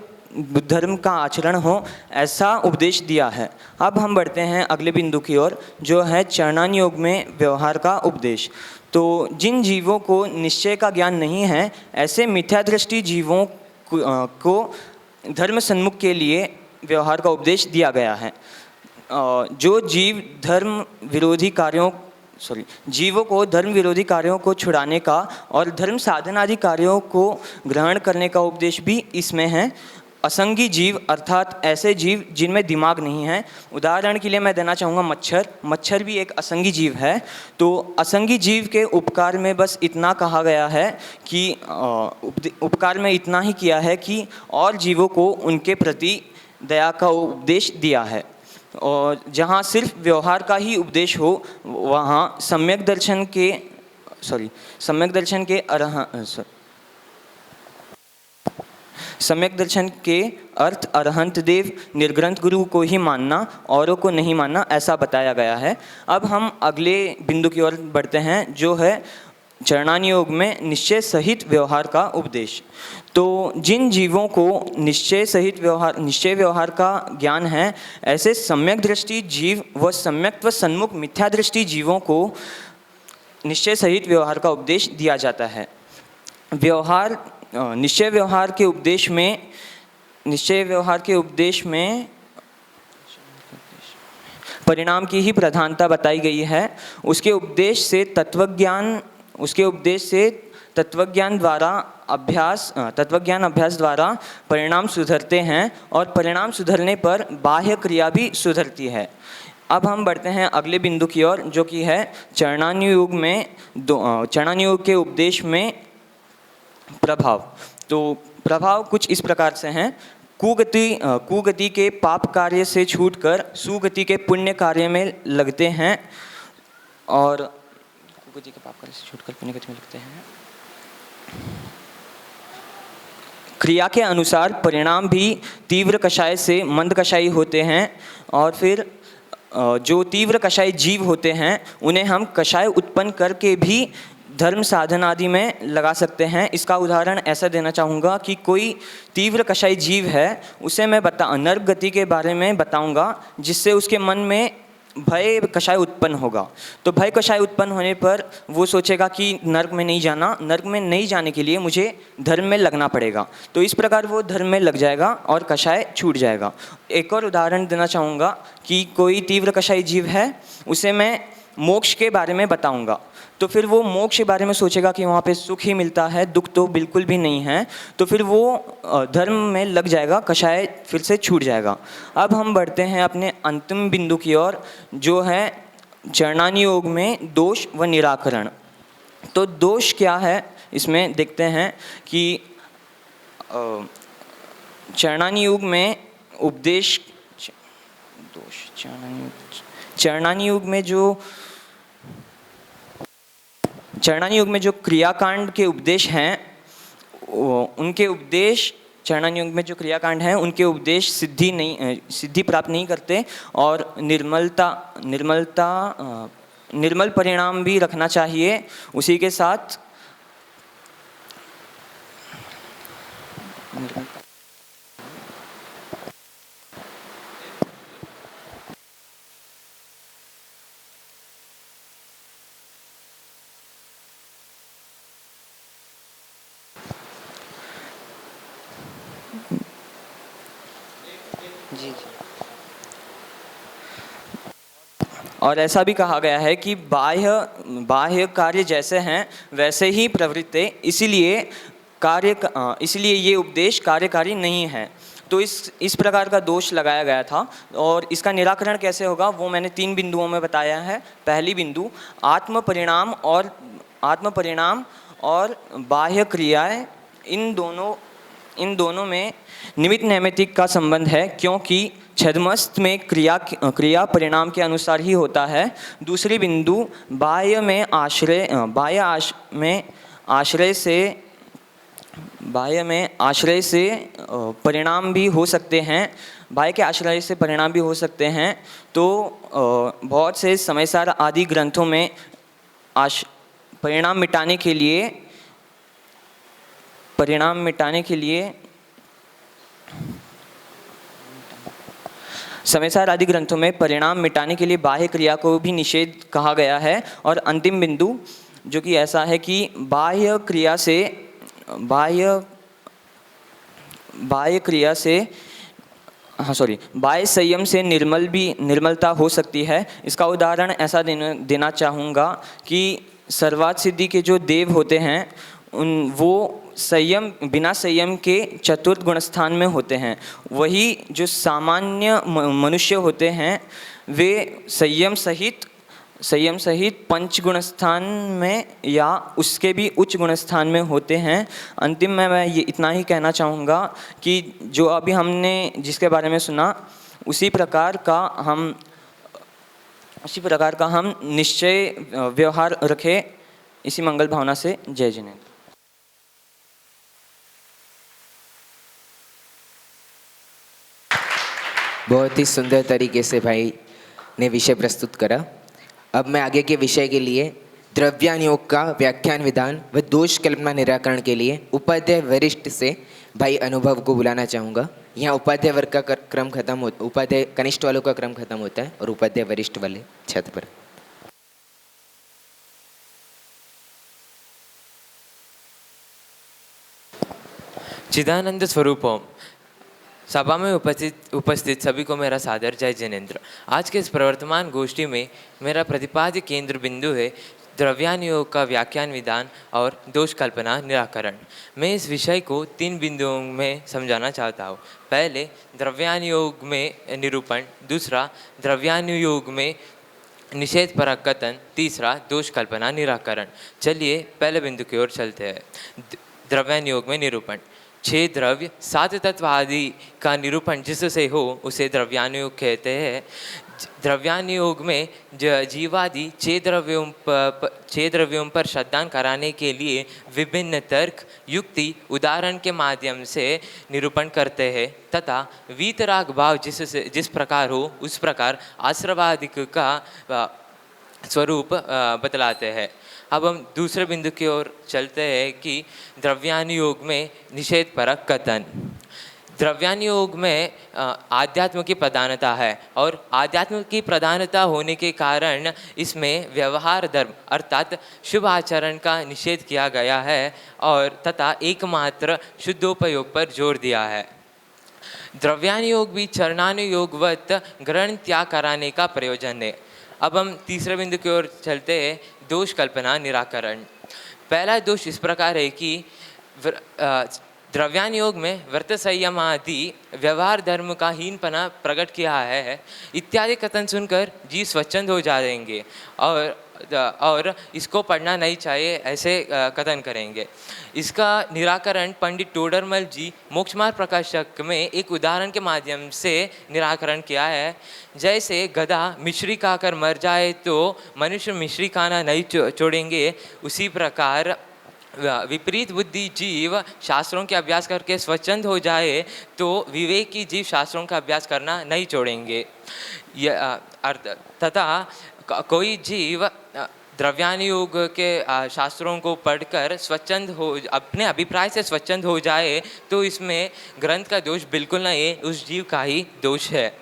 धर्म का आचरण हो, ऐसा उपदेश दिया है। अब हम बढ़ते हैं अगले बिंदु की ओर, जो है चरणानी योग में व्यवहार का उपदेश। तो जिन जीवों को निश्चय का ज्ञान नहीं है, ऐसे मिथ्यादृष्टि जीवों को धर्म सन्मुख के लिए व्यवहार का उपदेश दिया गया है। जो जीव जीवों को धर्म विरोधी कार्यों को छुड़ाने का और धर्म साधन आदि कार्यों को ग्रहण करने का उपदेश भी इसमें है। असंगी जीव अर्थात ऐसे जीव जिनमें दिमाग नहीं है, उदाहरण के लिए मैं देना चाहूँगा मच्छर भी एक असंगी जीव है। तो असंगी जीव के उपकार में बस इतना कहा गया है कि उपकार में इतना ही किया है कि और जीवों को उनके प्रति दया का उपदेश दिया है। और जहाँ सिर्फ व्यवहार का ही उपदेश हो, वहाँ सम्यक दर्शन के अर्थ अरहंत देव निर्ग्रंथ गुरु को ही मानना, औरों को नहीं मानना, ऐसा बताया गया है। अब हम अगले बिंदु की ओर बढ़ते हैं, जो है चरणानी योग में निश्चय सहित व्यवहार का उपदेश। तो जिन जीवों को निश्चय व्यवहार का ज्ञान है, ऐसे सम्यक दृष्टि जीव व सम्यक व सन्मुख मिथ्या दृष्टि जीवों को निश्चय सहित व्यवहार का उपदेश दिया जाता है। निश्चय व्यवहार के उपदेश में परिणाम की ही प्रधानता बताई गई है। उसके उपदेश से तत्वज्ञान अभ्यास द्वारा परिणाम सुधरते हैं, और परिणाम सुधरने पर बाह्य क्रिया भी सुधरती है। अब हम बढ़ते हैं अगले बिंदु की ओर, जो कि है चरणानी योग के उपदेश में प्रभाव। तो प्रभाव कुछ इस प्रकार से हैं। कुगति के पाप कार्य से छूटकर सुगति के पुण्य कार्य में लगते हैं, और कुगति के पाप कार्य से छूटकर पुण्य गति में लगते हैं। क्रिया के अनुसार परिणाम भी तीव्र कषाय से मंद कषायी होते हैं, और फिर जो तीव्र कषाय जीव होते हैं उन्हें हम कषाय उत्पन्न करके भी धर्म साधन आदि में लगा सकते हैं। इसका उदाहरण ऐसा देना चाहूँगा कि कोई तीव्र कषाय जीव है, उसे मैं नर्क गति के बारे में बताऊँगा, जिससे उसके मन में भय कषाय उत्पन्न होगा। तो भय कषाय उत्पन्न होने पर वो सोचेगा कि नर्क में नहीं जाना, नर्क में नहीं जाने के लिए मुझे धर्म में लगना पड़ेगा। तो इस प्रकार वो धर्म में लग जाएगा और कषाय छूट जाएगा। एक और उदाहरण देना चाहूँगा कि कोई तीव्र कषाय जीव है, उसे मैं मोक्ष के बारे में बताऊँगा, तो फिर वो मोक्ष के बारे में सोचेगा कि वहाँ पे सुख ही मिलता है, दुख तो बिल्कुल भी नहीं है। तो फिर वो धर्म में लग जाएगा, कषाय फिर से छूट जाएगा। अब हम बढ़ते हैं अपने अंतिम बिंदु की ओर, जो है चरणानी योग में दोष व निराकरण। तो दोष क्या है, इसमें देखते हैं कि चरणानी योग में उपदेश दोष चरणानी योग में जो क्रियाकांड के उपदेश हैं उनके उपदेश चरणानी योग में जो क्रियाकांड हैं उनके उपदेश सिद्धि प्राप्त नहीं करते और निर्मल परिणाम भी रखना चाहिए। उसी के साथ और ऐसा भी कहा गया है कि बाह्य कार्य जैसे हैं वैसे ही प्रवृत्ति, इसलिए ये उपदेश कार्यकारी नहीं है। तो इस प्रकार का दोष लगाया गया था और इसका निराकरण कैसे होगा वो मैंने 3 बिंदुओं में बताया है। पहली बिंदु आत्म परिणाम और बाह्य क्रियाएं, इन दोनों में निमित्त नैमित्तिक का संबंध है, क्योंकि छद्मस्त में क्रिया परिणाम के अनुसार ही होता है। दूसरी बिंदु बाह्य में आश्रय से परिणाम भी हो सकते हैं, बाह्य के आश्रय से परिणाम भी हो सकते हैं। तो बहुत से समयसार आदि ग्रंथों में परिणाम मिटाने के लिए समयसार आदि ग्रंथों में परिणाम मिटाने के लिए बाह्य क्रिया को भी निषेध कहा गया है। और अंतिम बिंदु जो कि ऐसा है कि बाह्य संयम से निर्मलता हो सकती है। इसका उदाहरण ऐसा देना चाहूँगा कि सर्वार्थ सिद्धि के जो देव होते हैं वो बिना संयम के चतुर्थ गुणस्थान में होते हैं। वही जो सामान्य मनुष्य होते हैं वे संयम सहित पंच गुणस्थान में या उसके भी उच्च गुणस्थान में होते हैं। अंतिम में मैं ये इतना ही कहना चाहूँगा कि जो अभी हमने जिसके बारे में सुना उसी प्रकार का हम निश्चय व्यवहार रखें। इसी मंगल भावना से जय जिनेन्द्र।
बहुत ही सुंदर तरीके से भाई ने विषय प्रस्तुत करा। अब मैं आगे के विषय के लिए द्रव्यान योग का व्याख्यान विधान व दोष कल्पना निराकरण के लिए उपाध्याय वरिष्ठ से भाई अनुभव को बुलाना चाहूँगा। यहाँ उपाध्याय वर्ग का क्रम खत्म होता, उपाध्याय कनिष्ठ वालों का क्रम खत्म होता है और उपाध्याय वरिष्ठ वाले छत पर।
चिदानंद स्वरूपम सभा में उपस्थित सभी को मेरा सादर जय जिनेन्द्र। आज के इस प्रवर्तमान गोष्ठी में मेरा प्रतिपाद्य केंद्र बिंदु है द्रव्यान योग का व्याख्यान विधान और दोष कल्पना निराकरण। मैं इस विषय को 3 बिंदुओं में समझाना चाहता हूँ। पहले द्रव्यान योग में निरूपण, दूसरा द्रव्यान योग में निषेध परक कथन, तीसरा दोष कल्पना निराकरण। चलिए पहले बिंदु की ओर चलते हैं। द्रव्यान योग में निरूपण। 6 द्रव्य 7 तत्व आदि का निरूपण जिससे हो उसे द्रव्यान योग कहते हैं। द्रव्यान योग में जीवादि 6 द्रव्यों पर श्रद्धान कराने के लिए विभिन्न तर्क, युक्ति, उदाहरण के माध्यम से निरूपण करते हैं तथा वीतराग भाव जिस प्रकार हो उस प्रकार आश्रवादिक का स्वरूप बतलाते हैं। अब हम दूसरे बिंदु की ओर चलते हैं कि द्रव्यान योग में निषेध परक कथन। द्रव्यान योग में आध्यात्म की प्रधानता है और आध्यात्म की प्रधानता होने के कारण इसमें व्यवहार धर्म अर्थात शुभ आचरण का निषेध किया गया है और तथा एकमात्र शुद्धोपयोग पर जोर दिया है। द्रव्यान योग भी चरणानुयोगवत ग्रहण त्याग कराने का प्रयोजन है। अब हम तीसरे बिंदु की ओर चलते हैं, दोष कल्पना निराकरण। पहला दोष इस प्रकार है कि द्रव्यान योग में व्रत संयम आदि व्यवहार धर्म का हीनपना प्रकट किया है इत्यादि कथन सुनकर जी स्वच्छंद हो जाएंगे और और इसको पढ़ना नहीं चाहिए ऐसे कथन करेंगे। इसका निराकरण पंडित टोडरमल जी मोक्ष मार्ग प्रकाशक में एक उदाहरण के माध्यम से निराकरण किया है। जैसे गधा मिश्री खाकर मर जाए तो मनुष्य मिश्री खाना नहीं छोड़ेंगे, उसी प्रकार विपरीत बुद्धि जीव शास्त्रों के अभ्यास करके स्वच्छंद हो जाए तो विवेकी जीव शास्त्रों का अभ्यास करना नहीं छोड़ेंगे। तथा कोई जीव द्रव्यान योग के शास्त्रों को पढ़कर स्वच्छंद हो, अपने अभिप्राय से स्वच्छंद हो जाए तो इसमें ग्रंथ का दोष बिल्कुल नहीं है, उस जीव का ही दोष है।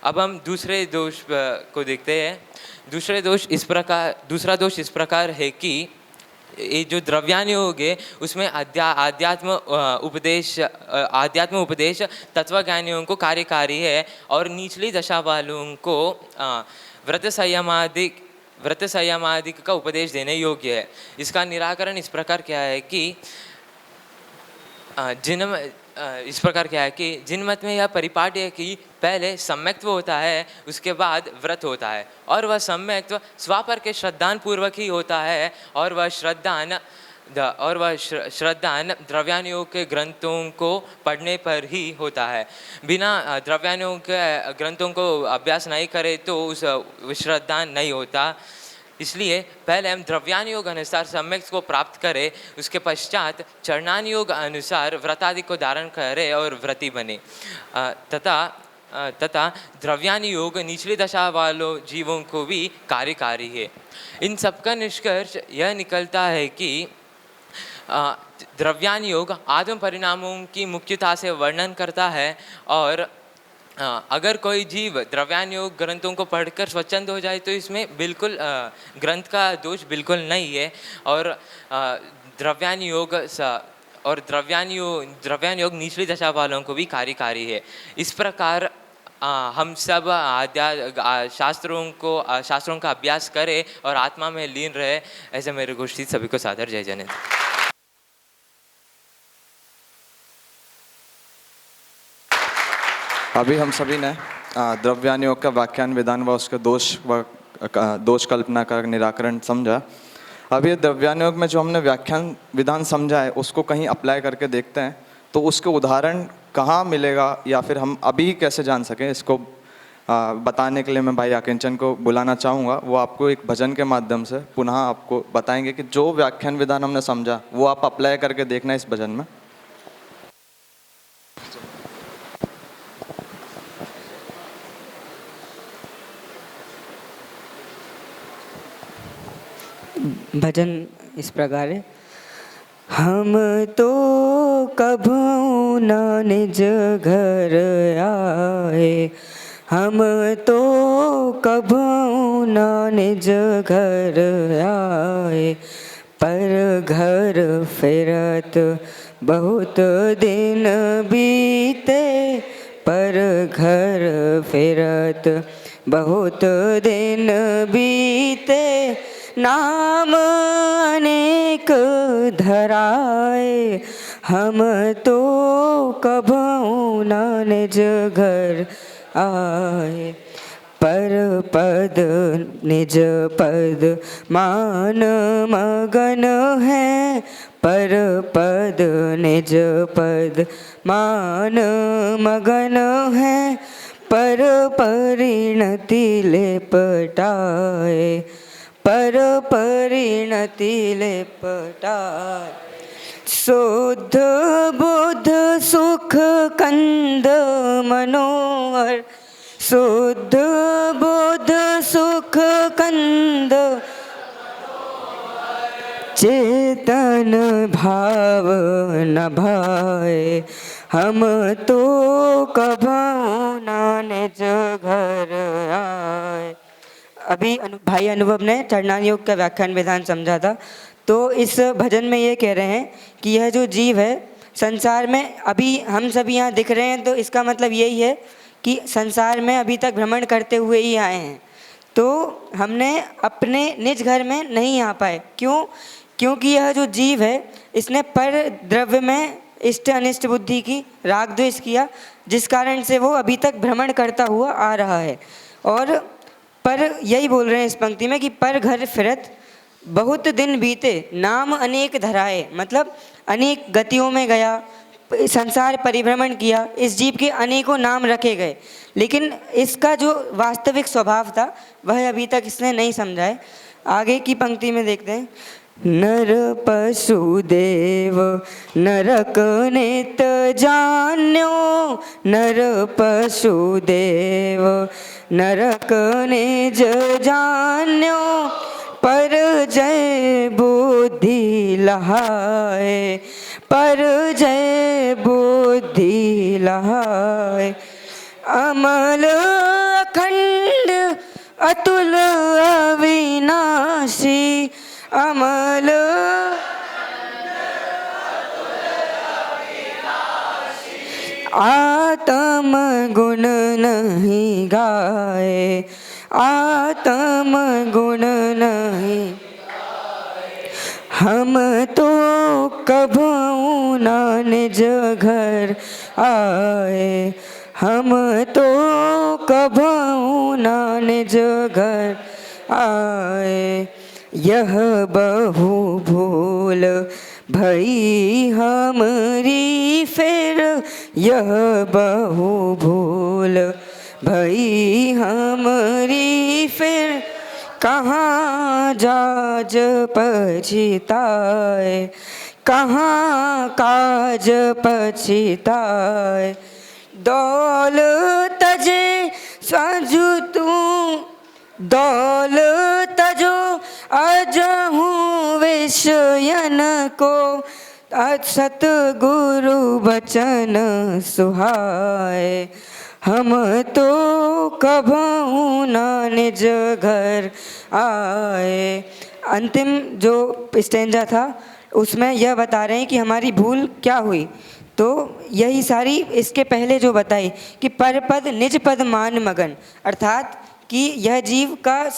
अब हम दूसरे दोष को देखते हैं। दूसरा दोष इस प्रकार है कि ये जो द्रव्यान योग है उसमें आध्यात्म उपदेश तत्वज्ञानियों को कार्यकारी है और निचली दशा वालों को व्रत संयमादिक का उपदेश देने योग्य है। इसका निराकरण इस प्रकार क्या है कि जिन मत में यह परिपाटी है कि पहले सम्यक्त्व होता है उसके बाद व्रत होता है, और वह सम्यक्त्व स्वापर के श्रद्धान पूर्वक ही होता है, और वह श्रद्धान द्रव्यान योग के ग्रंथों को पढ़ने पर ही होता है। बिना द्रव्यान योग के ग्रंथों को अभ्यास नहीं करे तो उस श्रद्धान नहीं होता। इसलिए पहले हम द्रव्यान योग अनुसार सम्यक को प्राप्त करें, उसके पश्चात चरणान योग अनुसार व्रतादि को धारण करें और व्रती बने। तथा द्रव्यान योग निचली दशा वालों जीवों को भी कार्यकारी है। इन सबका निष्कर्ष यह निकलता है कि द्रव्यान योग आत्म परिणामों की मुख्यता से वर्णन करता है, और अगर कोई जीव द्रव्यान योग ग्रंथों को पढ़कर स्वच्छंद हो जाए तो इसमें बिल्कुल ग्रंथ का दोष बिल्कुल नहीं है, और द्रव्यान योग निचली दशा वालों को भी कार्यकारी है। इस प्रकार हम सब शास्त्रों का अभ्यास करें और आत्मा में लीन रहे, ऐसे मेरे गोष्ठी सभी को सादर जय जनेन्द्र।
अभी हम सभी ने द्रव्यान योग का व्याख्यान विधान व उसके दोष कल्पना का निराकरण समझा। अब ये द्रव्यान योग में जो हमने व्याख्यान विधान समझा है उसको कहीं अप्लाई करके देखते हैं तो उसके उदाहरण कहाँ मिलेगा या फिर हम अभी कैसे जान सकें, इसको बताने के लिए मैं भाई आकिंचन को बुलाना चाहूँगा। वो आपको एक भजन के माध्यम से पुनः आपको बताएंगे कि जो व्याख्यान विधान हमने समझा वो आप अप्लाई करके देखना इस भजन में।
भजन इस प्रकार है। हम तो कभू न निज घर आए, हम तो कभू न निज घर आए, पर घर फिरत बहुत दिन बीते, पर घर फिरत बहुत दिन बीते, नाम अनेक धराए, हम तो कभू न निज घर आए, पर पद निज पद मान मगन है, पर पद निज पद मान मगन है, पर परिणति लेपटाए, पर परिणति लेपटाए, शुद्ध बुद्ध सुख कंद मनोहर, शुद्ध बुद्ध सुख कंद चेतन भाव न भाए, हम तो कभू न निज घर आए। अभी भाई अनुभव ने चरणान योग का व्याख्यान विधान समझा था। तो इस भजन में ये कह रहे हैं कि यह जो जीव है संसार में, अभी हम सभी यहाँ दिख रहे हैं तो इसका मतलब यही है कि संसार में अभी तक भ्रमण करते हुए ही आए हैं, तो हमने अपने निज घर में नहीं आ पाए। क्यों? क्योंकि यह जो जीव है इसने पर द्रव्य में इष्ट अनिष्ट बुद्धि की राग द्वेष किया, जिस कारण से वो अभी तक भ्रमण करता हुआ आ रहा है। और
पर यही बोल रहे हैं इस पंक्ति में कि पर घर फिरत बहुत दिन बीते नाम अनेक धराए, मतलब अनेक गतियों में गया, संसार परिभ्रमण किया, इस जीव के अनेकों नाम रखे गए, लेकिन इसका जो वास्तविक स्वभाव था वह अभी तक इसने नहीं समझा है। आगे की पंक्ति में देखते हैं, नर पशु देव नरक नेत जान्यो, नर पशु देव नरक निज जान्यो, पर जय बुद्धि लहाए, पर जय बुद्धि लहाए। अमल अखंड अतुल अविनाशी, अमल आत्म गुण नहीं गाए, आत्म गुण नहीं। हम तो कभू ना निज घर आए, हम तो कभू ना निज घर आए। यह बहु भूल भई हमरी फिर, यह बहु भूल भई हमरी फिर, कहाँ जाज पछिताए, कहाँ काज पछिताए। दौल तजे साजू तू, दौल तजो अजहू विषयन को, सतगुरु बचन सुहाए। हम तो कभू ना निज घर आए। अंतिम जो स्टेंजा था उसमें यह बता रहे हैं कि हमारी भूल क्या हुई। तो यही सारी इसके पहले जो बताई कि परपद निज पद मान मगन, अर्थात कि यह जीव का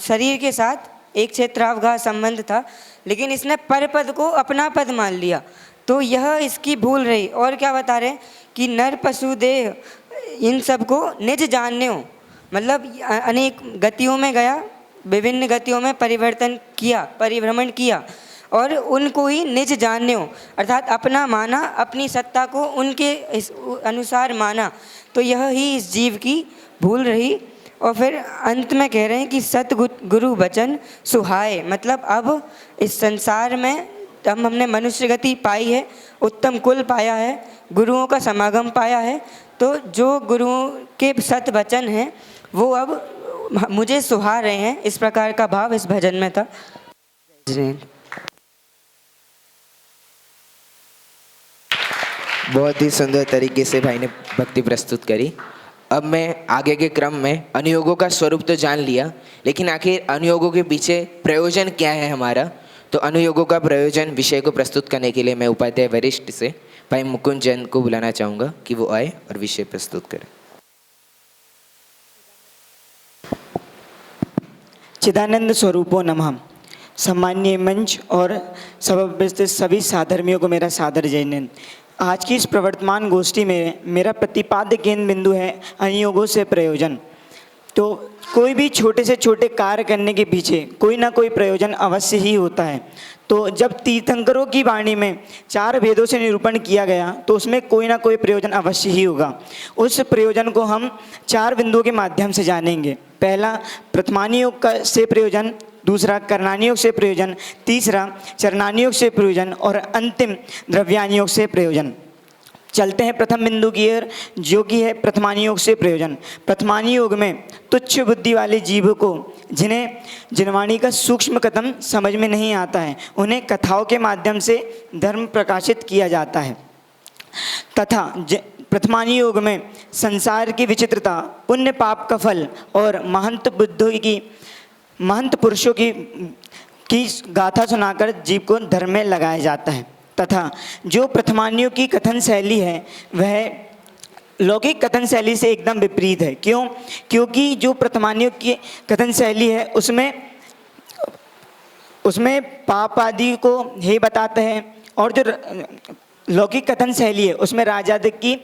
शरीर के साथ एक क्षेत्रावगाह संबंध था, लेकिन इसने परपद को अपना पद मान लिया, तो यह इसकी भूल रही। और क्या बता रहे हैं कि नर पशु देह इन सब को निज जानन्यो, मतलब अनेक गतियों में गया, विभिन्न गतियों में परिवर्तन किया, परिभ्रमण किया, और उनको ही निज जानन्यो, अर्थात अपना माना, अपनी सत्ता को उनके अनुसार माना। तो यह ही इस जीव की भूल रही। और फिर अंत में कह रहे हैं कि सतगुरु बचन सुहाए, मतलब अब इस संसार में हमने मनुष्य गति पाई है, उत्तम कुल पाया है, गुरुओं का समागम पाया है, तो जो गुरुओं के सत वचन हैं वो अब मुझे सुहा रहे हैं, इस प्रकार का भाव इस भजन में था।
बहुत ही सुंदर तरीके से भाई ने भक्ति प्रस्तुत करी। अब मैं आगे के क्रम में अनुयोगों का स्वरूप तो जान लिया, लेकिन आखिर अनुयोगों के पीछे प्रयोजन क्या है हमारा। तो अनुयोगों का प्रयोजन विषय को प्रस्तुत करने के लिए मैं उपाध्याय वरिष्ठ से भाई मुकुंद जैन को बुलाना चाहूँगा कि वो आए और विषय प्रस्तुत करें।
चिदानंद स्वरूपो नमः। सम्माननीय मंच और सभा उपस्थित सभी साधर्मियों को मेरा सादर जय हिंद। आज की इस प्रवर्तमान गोष्ठी में मेरा प्रतिपाद्य केंद्र बिंदु है अनुयोगों से प्रयोजन। तो कोई भी छोटे से छोटे कार्य करने के पीछे कोई ना कोई प्रयोजन अवश्य ही होता है। तो जब तीर्थंकरों की वाणी में 4 भेदों से निरूपण किया गया तो उसमें कोई ना कोई प्रयोजन अवश्य ही होगा। उस प्रयोजन को हम 4 बिंदुओं के माध्यम से जानेंगे। पहला प्रथमानुयोग से प्रयोजन, दूसरा करणानुयोग से प्रयोजन, तीसरा चरणानुयोग से प्रयोजन और अंतिम द्रव्यानुयोग से प्रयोजन। चलते हैं प्रथम बिंदु की ओर, जो कि है प्रथमानुयोग से प्रयोजन। प्रथमानुयोग में तुच्छ बुद्धि वाले जीवों को, जिन्हें जिनवाणी का सूक्ष्म कथन समझ में नहीं आता है, उन्हें कथाओं के माध्यम से धर्म प्रकाशित किया जाता है। तथा प्रथमानुयोग में संसार की विचित्रता, पुण्य पाप का फल और महंत पुरुषों की गाथा सुनाकर जीव को धर्म में लगाया जाता है। तथा जो प्रथमानुयोग की कथन शैली है वह लौकिक कथन शैली से एकदम विपरीत है। क्यों? क्योंकि जो प्रथमानुयोग की कथन शैली है उसमें पाप आदि को ही बताते हैं, और जो लौकिक कथन शैली है उसमें राजादिक की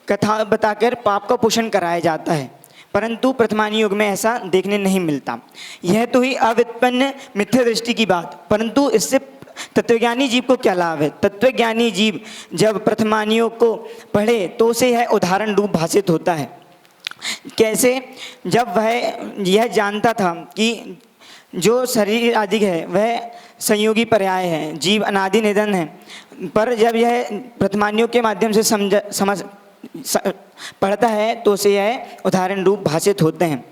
कथा बताकर पाप का पोषण कराया जाता है। परंतु प्रथमानी योग में ऐसा देखने नहीं मिलता। यह तो ही अव्युत्पन्न मिथ्या दृष्टि की बात, परंतु इससे तत्वज्ञानी जीव को क्या लाभ है? तत्वज्ञानी जीव जब प्रथमानी योग को पढ़े तो उसे यह उदाहरण रूप भाषित होता है। कैसे? जब वह यह जानता था कि जो शरीर आदि है वह संयोगी पर्याय है, जीव अनादि निधन है, पर जब यह प्रथमानी योग के माध्यम से समझ पढ़ता है तो उसे यह उदाहरण रूप भाषित होते हैं।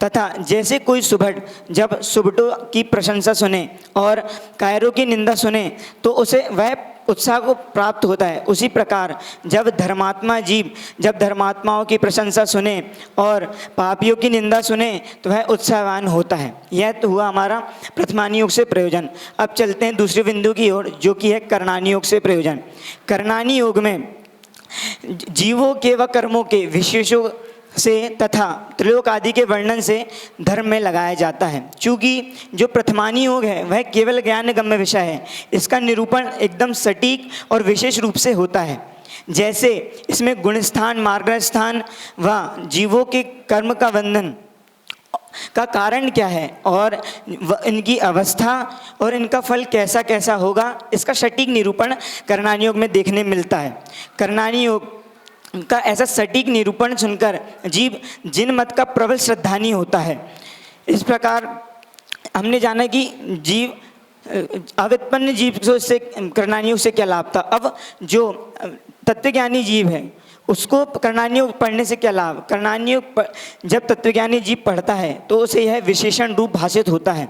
तथा जैसे कोई सुभट जब सुभटों की प्रशंसा सुने और कायरों की निंदा सुने तो उसे वह उत्साह को प्राप्त होता है, उसी प्रकार जब धर्मात्मा जीव जब धर्मात्माओं की प्रशंसा सुने और पापियों की निंदा सुने तो वह उत्साहवान होता है। यह तो हुआ हमारा प्रथमानी योग से प्रयोजन। अब चलते हैं दूसरे बिंदु की ओर, जो कि है करणानी योग से प्रयोजन। करणानी योग में जीवों के व कर्मों के विशेषों से तथा त्रिलोक आदि के वर्णन से धर्म में लगाया जाता है। चूँकि जो प्रथमानी योग है वह केवल ज्ञान गम्य विषय है, इसका निरूपण एकदम सटीक और विशेष रूप से होता है। जैसे इसमें गुणस्थान, मार्गस्थान व जीवों के कर्म का बंधन का कारण क्या है और इनकी अवस्था और इनका फल कैसा कैसा होगा, इसका सटीक निरूपण करणानी योग में देखने मिलता है। करणानी योग का ऐसा सटीक निरूपण सुनकर जीव जिन मत का प्रबल श्रद्धानी होता है। इस प्रकार हमने जाना कि जीव अव्युत्पन्न जीव से करणानी योग से क्या लाभ था। अब जो तत्वज्ञानी जीव है उसको करणानी योग पढ़ने से क्या लाभ? करणानी योग जब तत्वज्ञानी जीव पढ़ता है तो उसे यह विशेषण रूप भाषित होता है।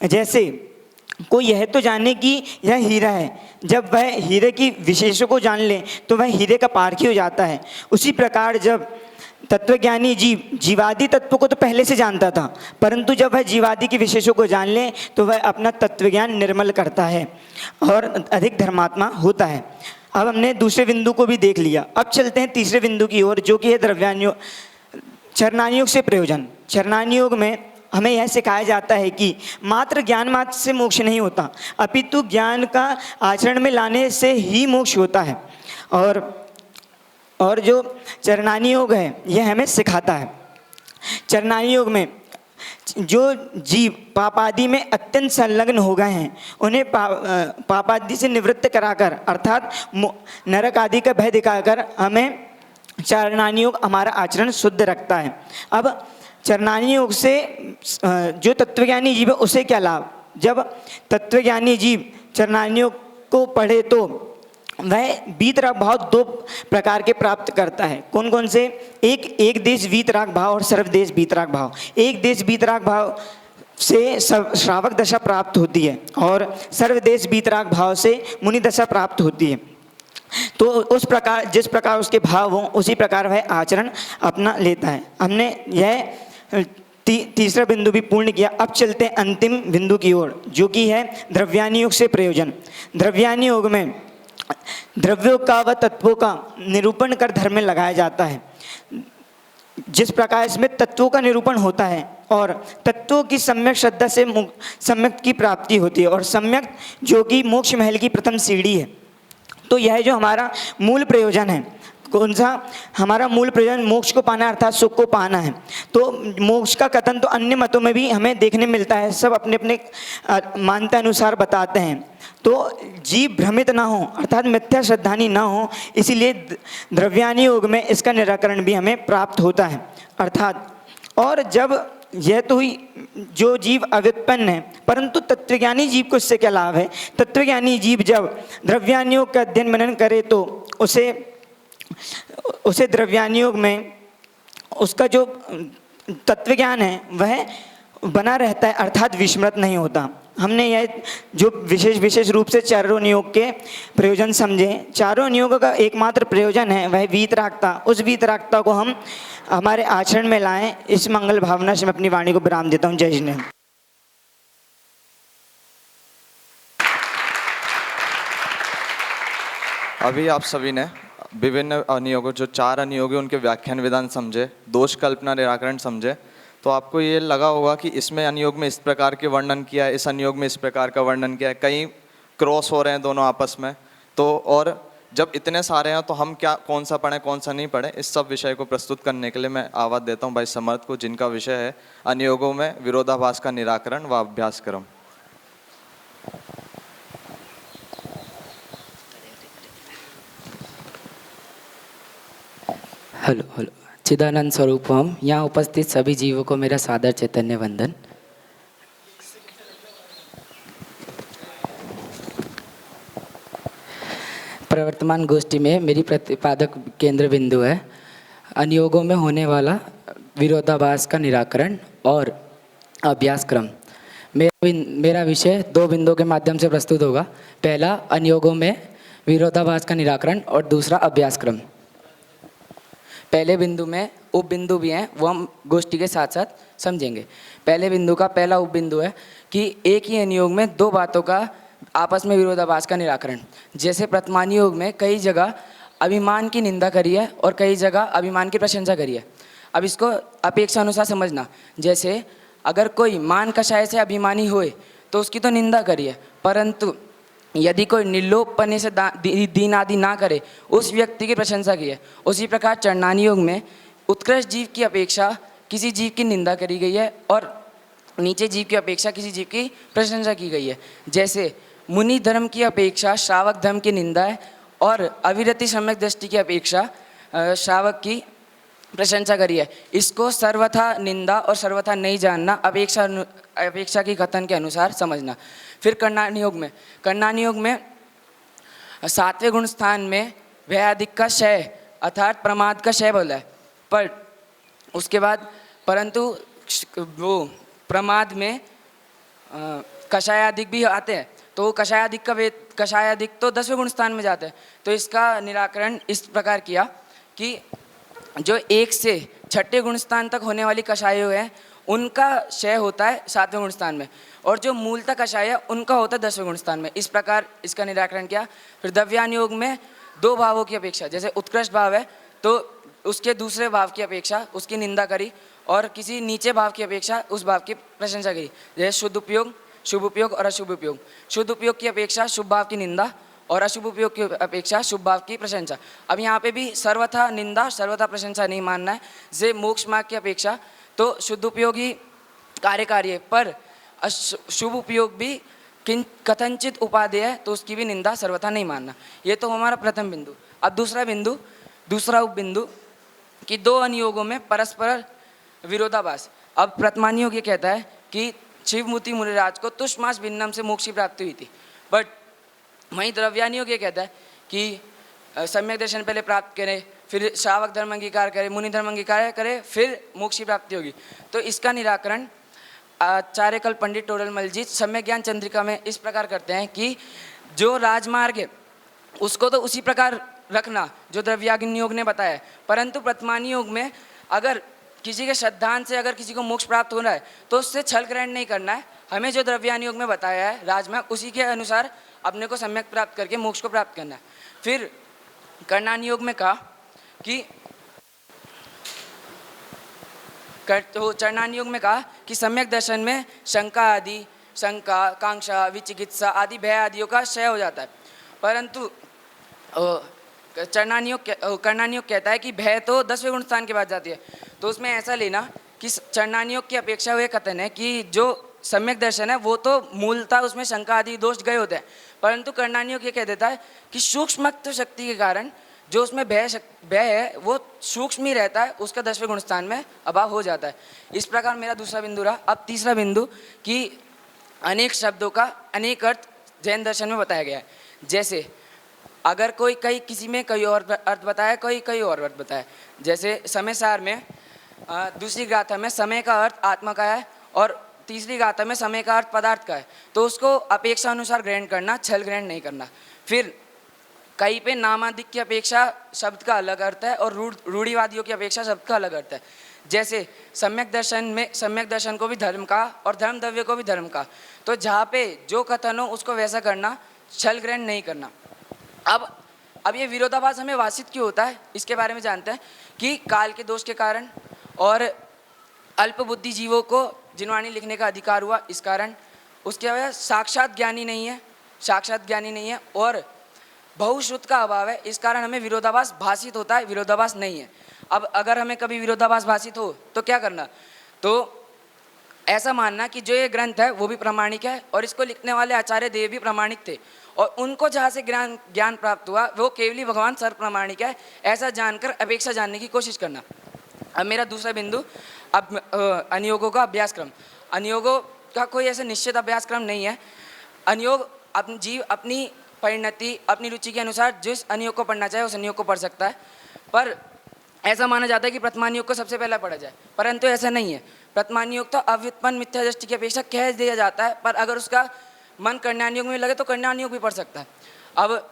जैसे कोई यह तो जाने कि यह हीरा है, जब वह हीरे की विशेषों को जान ले तो वह हीरे का पारखी हो जाता है। उसी प्रकार जब तत्वज्ञानी जीव जीवादि तत्व को तो पहले से जानता था, परंतु जब वह जीवादि की विशेषों को जान ले तो वह अपना तत्वज्ञान निर्मल करता है और अधिक धर्मात्मा होता है। अब हमने दूसरे बिंदु को भी देख लिया। अब चलते हैं तीसरे बिंदु की ओर, जो कि है द्रव्यानी योग, चरणानी योग से प्रयोजन। चरणानी योग में हमें यह सिखाया जाता है कि मात्र ज्ञान मात्र से मोक्ष नहीं होता, अपितु ज्ञान का आचरण में लाने से ही मोक्ष होता है। और जो चरणानी योग है यह हमें सिखाता है। चरणानी योग में जो जीव पापादि में अत्यंत संलग्न हो गए हैं उन्हें पापादि से निवृत्त कराकर अर्थात नरक आदि का भय दिखाकर हमें चरणानी योग हमारा आचरण शुद्ध रखता है। अब चरणानी योग से जो तत्वज्ञानी जीव है उसे क्या लाभ? जब तत्वज्ञानी जीव चरणानी योग को पढ़े तो वह वीतराग भाव दो प्रकार के प्राप्त करता है। कौन कौन से? एक देश वीतराग भाव और सर्वदेश वीतराग भाव। एक देश वीतराग भाव से श्रावक दशा प्राप्त होती है और सर्वदेश वीतराग भाव से मुनि दशा प्राप्त होती है। तो उस प्रकार जिस प्रकार उसके भाव हों उसी प्रकार वह आचरण अपना लेता है। हमने यह तीसरा बिंदु भी पूर्ण किया। अब चलते हैं अंतिम बिंदु की ओर, जो कि है द्रव्यानी योग से प्रयोजन। द्रव्यानी योग में द्रव्यों का व तत्वों का निरूपण कर धर्म में लगाया जाता है। जिस प्रकार इसमें तत्वों का निरूपण होता है और तत्वों की सम्यक श्रद्धा से सम्यक की प्राप्ति होती है और सम्यक जो कि मोक्ष महल की प्रथम सीढ़ी है। तो यह जो हमारा मूल प्रयोजन है, कौन सा? हमारा मूल प्रयोजन मोक्ष को पाना अर्थात सुख को पाना है। तो मोक्ष का कथन तो अन्य मतों में भी हमें देखने मिलता है, सब अपने अपने मान्यता अनुसार बताते हैं। तो जीव भ्रमित ना हो अर्थात मिथ्या श्रद्धानी ना हो, इसीलिए द्रव्यानी योग में इसका निराकरण भी हमें प्राप्त होता है। अर्थात और जब यह तो हुई जो जीव अव्युत्पन्न है, परंतु तत्वज्ञानी जीव को इससे क्या लाभ है? तत्वज्ञानी जीव जब द्रव्यानी योग का अध्ययन मनन करे तो उसे द्रव्यानी योग में उसका जो तत्वज्ञान है वह बना रहता है अर्थात विस्मृत नहीं होता। हमने यह जो विशेष रूप से चारों नियोग के प्रयोजन समझे। चारों नियोगों का एकमात्र प्रयोजन है वह वीतरागता। उस वीतरागता को हम हमारे आचरण में लाएं। इस मंगल भावना से मैं अपनी वाणी को विराम देता हूँ। जय जिनेन्द्र।
अभी आप सभी ने विभिन्न अनियोगों, जो 4 अनियोग हैं उनके व्याख्यान विधान समझे, दोष कल्पना निराकरण समझे, तो आपको ये लगा होगा कि इसमें अनियोग में इस प्रकार के वर्णन किया है, इस अनियोग में इस प्रकार का वर्णन किया है, कहीं क्रॉस हो रहे हैं दोनों आपस में। तो और जब इतने सारे हैं तो हम क्या कौन सा पढ़ें कौन सा नहीं पढ़ें, इस सब विषय को प्रस्तुत करने के लिए मैं आवाज़ देता हूँ भाई समर्थ को, जिनका विषय है अनुयोगों में विरोधाभास का निराकरण व अभ्यासक्रम।
हेलो हेलो, चिदानंद स्वरूपम। यहाँ उपस्थित सभी जीवों को मेरा सादर चैतन्य वंदन। प्रवर्तमान गोष्ठी में मेरी प्रतिपादक केंद्र बिंदु है अनुयोगों में होने वाला विरोधाभास का निराकरण और अभ्यासक्रम। मेरा विषय दो बिंदुओं के माध्यम से प्रस्तुत होगा। पहला अनुयोगों में विरोधाभास का निराकरण और दूसरा अभ्यासक्रम। पहले बिंदु में उप बिंदु भी हैं, वो हम गोष्ठी के साथ साथ समझेंगे। पहले बिंदु का पहला उप बिंदु है कि एक ही अनुयोग में दो बातों का आपस में विरोधाभास का निराकरण। जैसे प्रथमान योग में कई जगह अभिमान की निंदा करी है और कई जगह अभिमान की प्रशंसा करी है। अब इसको अपेक्षा अनुसार समझना। जैसे अगर कोई मान कषाय से अभिमानी होए तो उसकी तो निंदा करी है, परंतु यदि कोई निर्लोभपने से दीन आदि ना करे उस व्यक्ति की प्रशंसा की है। उसी प्रकार चरणानी योग में उत्कृष्ट जीव की अपेक्षा किसी जीव की निंदा करी गई है और नीचे जीव की अपेक्षा किसी जीव की प्रशंसा की गई है। जैसे मुनि धर्म की अपेक्षा श्रावक धर्म की निंदा है और अविरति सम्यक दृष्टि की अपेक्षा श्रावक की प्रशंसा करी है। इसको सर्वथा निंदा और सर्वथा नहीं जानना, अपेक्षा की कथन के अनुसार समझना। फिर कर्णानी योग में सातवें गुण स्थान में भयाधिक का क्षय अर्थात प्रमाद का क्षय बोला है, पर उसके बाद परंतु वो प्रमाद में कषायाधिक भी आते हैं, तो कषायाधिक तो 10वें गुण स्थान में जाते हैं। तो इसका निराकरण इस प्रकार किया कि जो 1 से 6ठे गुण स्थान तक होने वाली कषाय है उनका क्षय होता है 7वें गुण स्थान में, और जो मूलतः कषाय है उनका होता है 10वें गुण स्थान में। इस प्रकार इसका निराकरण किया। फिर द्रव्यान योग में दो भावों की अपेक्षा, जैसे उत्कृष्ट भाव है तो उसके दूसरे भाव की अपेक्षा उसकी निंदा करी और किसी नीचे भाव की अपेक्षा उस भाव की प्रशंसा करी। जैसे शुद्ध उपयोग, शुभ उपयोग और अशुभ उपयोग। शुद्ध उपयोग की अपेक्षा शुभ भाव की निंदा और अशुभ उपयोग की अपेक्षा शुभ भाव की प्रशंसा। अब यहाँ पे भी सर्वथा निंदा सर्वथा प्रशंसा नहीं मानना है। जैसे मोक्ष मार्ग की अपेक्षा तो शुद्ध उपयोग ही कार्यकारी है, पर शुभ उपयोग भी कथनचित उपादेय है तो उसकी भी निंदा सर्वथा नहीं मानना। ये तो हमारा प्रथम बिंदु। अब दूसरा उप बिंदु कि दो अनुयोगों में परस्पर विरोधाभास। अब प्रथमान योग ये कहता है कि शिवमूर्ति मुनिराज को तुष्मास भिन्नम से मोक्ष की प्राप्ति हुई थी, बट वहीं द्रव्यान योग ये कहता है कि सम्यक दर्शन पहले प्राप्त करें, फिर श्रावक धर्म अंगीकार करे, मुनि धर्म अंगीकार करे, फिर मोक्ष की प्राप्ति होगी। तो इसका निराकरण आचार्यकल पंडित टोडरमल जी सम्यक ज्ञान चंद्रिका में इस प्रकार करते हैं कि जो राजमार्ग है उसको तो उसी प्रकार रखना जो द्रव्याग्नि योग ने बताया है, परंतु प्रथमानी योग में अगर किसी के श्रद्धांत से अगर किसी को मोक्ष प्राप्त हो रहा है तो उससे छल ग्रहण नहीं करना है। हमें जो द्रव्यान योग में बताया है राजमार्ग, उसी के अनुसार अपने को सम्यक प्राप्त करके मोक्ष को प्राप्त करना है। फिर कर्णानी योग में कहा कि चरणानी योग में कहा कि सम्यक दर्शन में शंका, कांक्षा, विचिकित्सा आदि भय आदियों का क्षय हो जाता है, परंतु कर्णानी योग कहता है कि भय तो 10वें गुण स्थान के बाद जाती है। तो उसमें ऐसा लेना कि चरणानी योग की अपेक्षा हुए कथन है कि जो सम्यक दर्शन है वो तो मूलतः उसमें शंका आदि दोष गए होते हैं, परंतु कर्णानी योग ये कह देता है कि सूक्ष्म शक्ति के कारण जो उसमें भय है वो सूक्ष्म ही रहता है, उसका 10वें गुण स्थान में अभाव हो जाता है। इस प्रकार मेरा दूसरा बिंदु रहा। अब तीसरा बिंदु कि अनेक शब्दों का अनेक अर्थ जैन दर्शन में बताया गया है। जैसे अगर कोई किसी में कई और अर्थ बताया, कई और अर्थ बताया। जैसे समय सार में दूसरी गाथा में समय का अर्थ आत्मा का है और तीसरी गाथा में समय का अर्थ पदार्थ का है, तो उसको अपेक्षा अनुसार ग्रहण करना, छल ग्रहण नहीं करना। फिर कहीं पे नामादिक की अपेक्षा शब्द का अलग अर्थ है और रूढ़िवादियों की अपेक्षा शब्द का अलग अर्थ है। जैसे सम्यक दर्शन में सम्यक दर्शन को भी धर्म का और धर्म द्रव्य को भी धर्म का, तो जहाँ पे जो कथन हो उसको वैसा करना, छल ग्रहण नहीं करना। अब ये विरोधाभास हमें वासित क्यों होता है इसके बारे में जानते हैं कि काल के दोष के कारण और अल्प बुद्धि जीवों को जिनवाणी लिखने का अधिकार हुआ इस कारण। उसके वजह साक्षात ज्ञानी नहीं है और बहुश्रुत का अभाव है, इस कारण हमें विरोधाभास भासित होता है, विरोधाभास नहीं है। अब अगर हमें कभी विरोधाभास भासित हो तो क्या करना, तो ऐसा मानना कि जो ये ग्रंथ है वो भी प्रामाणिक है और इसको लिखने वाले आचार्य देव भी प्रामाणिक थे और उनको जहाँ से ज्ञान प्राप्त हुआ वो केवली भगवान सर्व प्रामाणिक है, ऐसा जानकर अपेक्षा जानने की कोशिश करना। अब मेरा दूसरा बिंदु, अब अनियोगों का अभ्यासक्रम। अनियोगों का कोई ऐसा निश्चित अभ्यासक्रम नहीं है। अनियोग जीव अपनी परिणति, अपनी रुचि के अनुसार जिस अनियोग को पढ़ना चाहे उस अनियोग को पढ़ सकता है, पर ऐसा माना जाता है कि प्रथमानियोग को सबसे पहले पढ़ा जाए, परंतु ऐसा नहीं है। प्रथमानियोग तो अव्युत्पन्न मिथ्या दृष्टि की अपेक्षा कह दिया जाता है, पर अगर उसका मन कन्यानियोग में लगे तो कन्यानियोग भी पढ़ सकता है। अब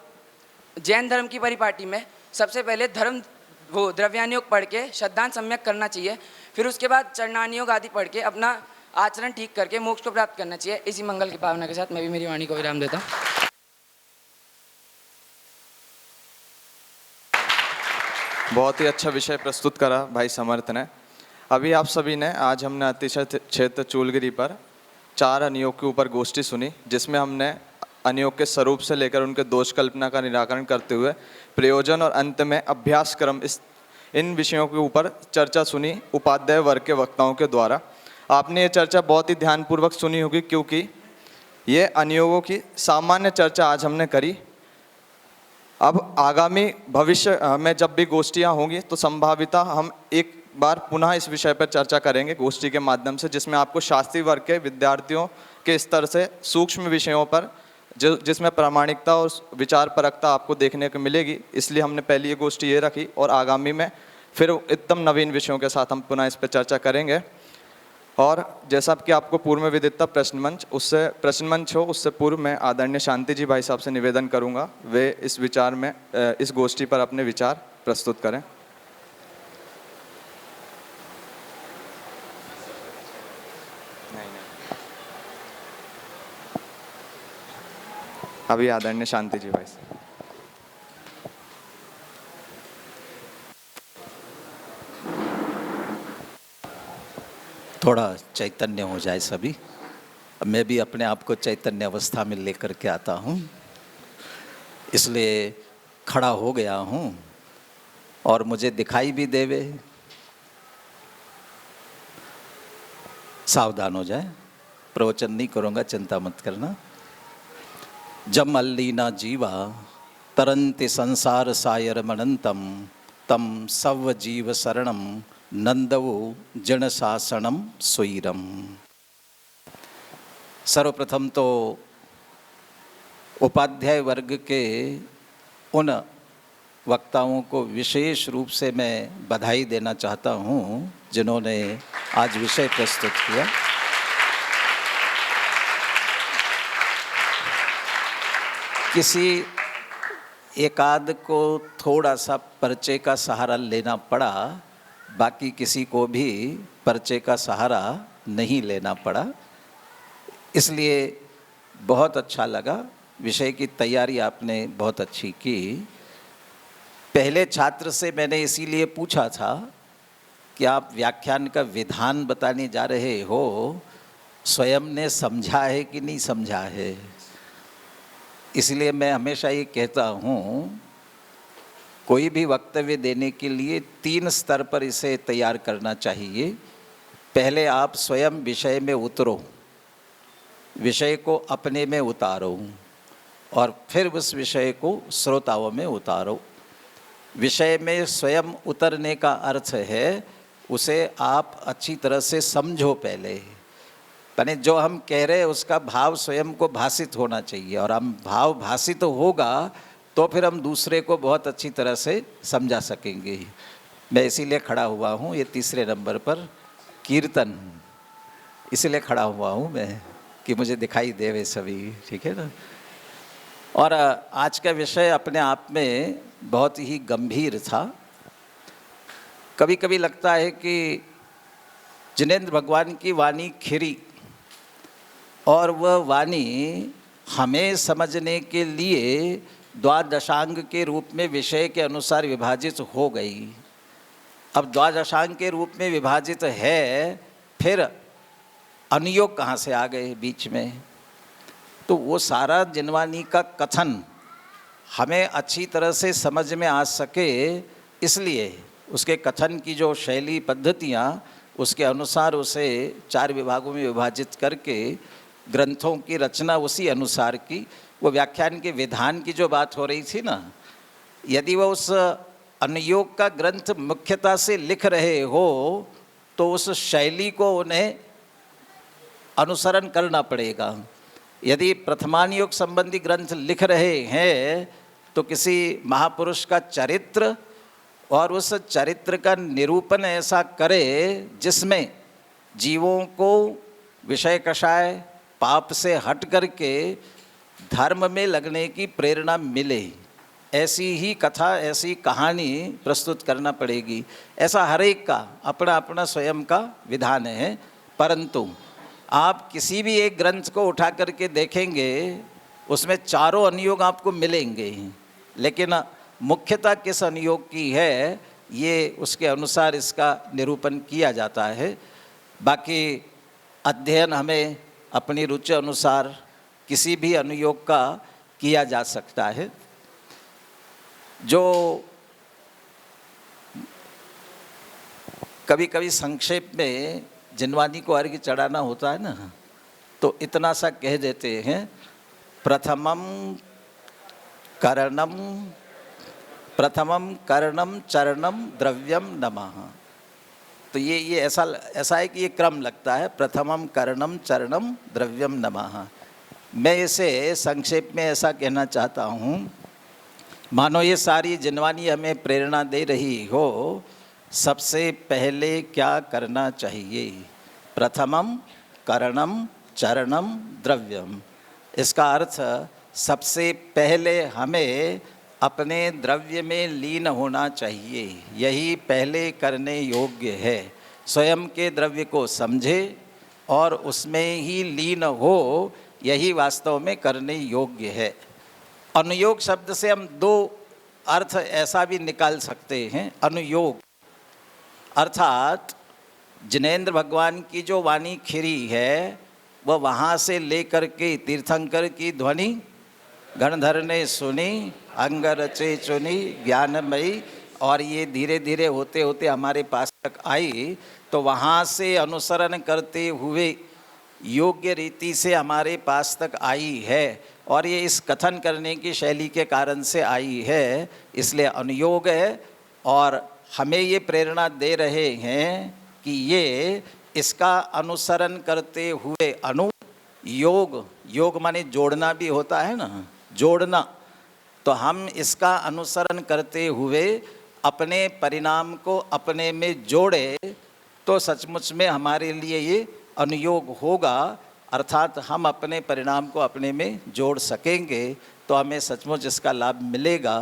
जैन धर्म की परिपाटी में सबसे पहले द्रव्यानियोग पढ़ के श्रद्धांत सम्यक करना चाहिए, फिर उसके बाद चरणानियोग आदि पढ़ के अपना आचरण ठीक करके मोक्ष को प्राप्त करना चाहिए। इसी मंगल की भावना के साथ मैं भी मेरी वाणी को विराम देता हूँ।
बहुत ही अच्छा विषय प्रस्तुत करा भाई समर्थ ने। अभी आप सभी ने, आज हमने अतिशय क्षेत्र चूलगिरी पर 4 अनियोग के ऊपर गोष्ठी सुनी, जिसमें हमने अनियोग के स्वरूप से लेकर उनके दोष कल्पना का निराकरण करते हुए प्रयोजन और अंत में अभ्यास क्रम इन विषयों के ऊपर चर्चा सुनी उपाध्याय वर्ग के वक्ताओं के द्वारा। आपने ये चर्चा बहुत ही ध्यानपूर्वक सुनी होगी, क्योंकि ये अनियोगों की सामान्य चर्चा आज हमने करी। अब आगामी भविष्य में जब भी गोष्ठियाँ होंगी तो संभाविता हम एक बार पुनः इस विषय पर चर्चा करेंगे गोष्ठी के माध्यम से, जिसमें आपको शास्त्रीय वर्ग के विद्यार्थियों के स्तर से सूक्ष्म विषयों पर जिसमें प्रामाणिकता और विचार परकता आपको देखने को मिलेगी। इसलिए हमने पहली ये गोष्ठी ये रखी और आगामी में फिर एकदम नवीन विषयों के साथ हम पुनः इस पर चर्चा करेंगे। और जैसा कि आपको पूर्व में विदित था प्रश्न मंच हो, उससे पूर्व मैं आदरणीय शांति जी भाई साहब से निवेदन करूंगा वे इस विचार में इस गोष्ठी पर अपने विचार प्रस्तुत करें। अभी आदरणीय शांति जी भाई साहब।
थोड़ा चैतन्य हो जाए सभी। मैं भी अपने आप को चैतन्य अवस्था में लेकर के आता हूँ, इसलिए खड़ा हो गया हूँ और मुझे दिखाई भी देवे। सावधान हो जाए, प्रवचन नहीं करूँगा, चिंता मत करना। जम अल्लीना जीवा तरंति संसार सायरमनंतम तम सव जीव शरणम नंदवो जन शासनम स्वैरम। सर्वप्रथम तो उपाध्याय वर्ग के उन वक्ताओं को विशेष रूप से मैं बधाई देना चाहता हूँ जिन्होंने आज विषय प्रस्तुत किया। किसी एकाध को थोड़ा सा परिचय का सहारा लेना पड़ा, बाकी किसी को भी परिचय का सहारा नहीं लेना पड़ा, इसलिए बहुत अच्छा लगा। विषय की तैयारी आपने बहुत अच्छी की। पहले छात्र से मैंने इसीलिए पूछा था कि आप व्याख्यान का विधान बताने जा रहे हो, स्वयं ने समझा है कि नहीं समझा है। इसलिए मैं हमेशा ये कहता हूँ, कोई भी वक्तव्य देने के लिए 3 स्तर पर इसे तैयार करना चाहिए। पहले आप स्वयं विषय में उतरो, विषय को अपने में उतारो और फिर उस विषय को श्रोताओं में उतारो। विषय में स्वयं उतरने का अर्थ है उसे आप अच्छी तरह से समझो पहले, यानी जो हम कह रहे हैं उसका भाव स्वयं को भाषित होना चाहिए, और हम भाव भाषित होगा तो फिर हम दूसरे को बहुत अच्छी तरह से समझा सकेंगे। मैं इसीलिए खड़ा हुआ हूँ, ये 3रे नंबर पर कीर्तन, इसीलिए खड़ा हुआ हूँ मैं कि मुझे दिखाई देवे सभी, ठीक है ना। और आज का विषय अपने आप में बहुत ही गंभीर था। कभी कभी लगता है कि जिनेंद्र भगवान की वाणी खिरी और वह वाणी हमें समझने के लिए द्वादशांग के रूप में विषय के अनुसार विभाजित हो गई। अब द्वादशांग के रूप में विभाजित है, फिर अनुयोग कहाँ से आ गए बीच में? तो वो सारा जिनवानी का कथन हमें अच्छी तरह से समझ में आ सके, इसलिए उसके कथन की जो शैली पद्धतियाँ, उसके अनुसार उसे 4 विभागों में विभाजित करके ग्रंथों की रचना उसी अनुसार की। वो व्याख्यान के विधान की जो बात हो रही थी ना, यदि वह उस अनुयोग का ग्रंथ मुख्यता से लिख रहे हो तो उस शैली को उन्हें अनुसरण करना पड़ेगा। यदि प्रथमानुयोग संबंधी ग्रंथ लिख रहे हैं तो किसी महापुरुष का चरित्र और उस चरित्र का निरूपण ऐसा करे जिसमें जीवों को विषय कषाय पाप से हट करके धर्म में लगने की प्रेरणा मिले। ऐसी ही कथा, ऐसी कहानी प्रस्तुत करना पड़ेगी। ऐसा हर एक का अपना अपना स्वयं का विधान है, परंतु आप किसी भी एक ग्रंथ को उठा करके देखेंगे उसमें चारों अनुयोग आपको मिलेंगे, लेकिन मुख्यता किस अनुयोग की है ये उसके अनुसार इसका निरूपण किया जाता है। बाकी अध्ययन हमें अपनी रुचि अनुसार किसी भी अनुयोग का किया जा सकता है। जो कभी कभी संक्षेप में जिनवानी को अर्घ्य चढ़ाना होता है ना, तो इतना सा कह देते हैं, प्रथमम करणम चरणम द्रव्यम नमः। तो ये ऐसा है कि ये क्रम लगता है, प्रथमम करणम चरणम द्रव्यम नमः। मैं इसे संक्षेप में ऐसा कहना चाहता हूँ, मानो ये सारी जिनवानी हमें प्रेरणा दे रही हो, सबसे पहले क्या करना चाहिए? प्रथमम करणम चरणम द्रव्यम। इसका अर्थ सबसे पहले हमें अपने द्रव्य में लीन होना चाहिए, यही पहले करने योग्य है। स्वयं के द्रव्य को समझे और उसमें ही लीन हो, यही वास्तव में करने योग्य है। अनुयोग शब्द से हम 2 अर्थ ऐसा भी निकाल सकते हैं। अनुयोग अर्थात जिनेंद्र भगवान की जो वाणी खिरी है, वह वहाँ से लेकर के तीर्थंकर की ध्वनि गणधर ने सुनी, अंग रचे चुनी ज्ञानमयी, और ये धीरे धीरे होते होते हमारे पास तक आई, तो वहाँ से अनुसरण करते हुए योग्य रीति से हमारे पास तक आई है, और ये इस कथन करने की शैली के कारण से आई है, इसलिए अनुयोग है। और हमें ये प्रेरणा दे रहे हैं कि ये इसका अनुसरण करते हुए अनुयोग, योग माने जोड़ना भी होता है ना, जोड़ना, तो हम इसका अनुसरण करते हुए अपने परिणाम को अपने में जोड़े तो सचमुच में हमारे लिए ये अनुयोग होगा, अर्थात हम अपने परिणाम को अपने में जोड़ सकेंगे तो हमें सचमुच इसका लाभ मिलेगा।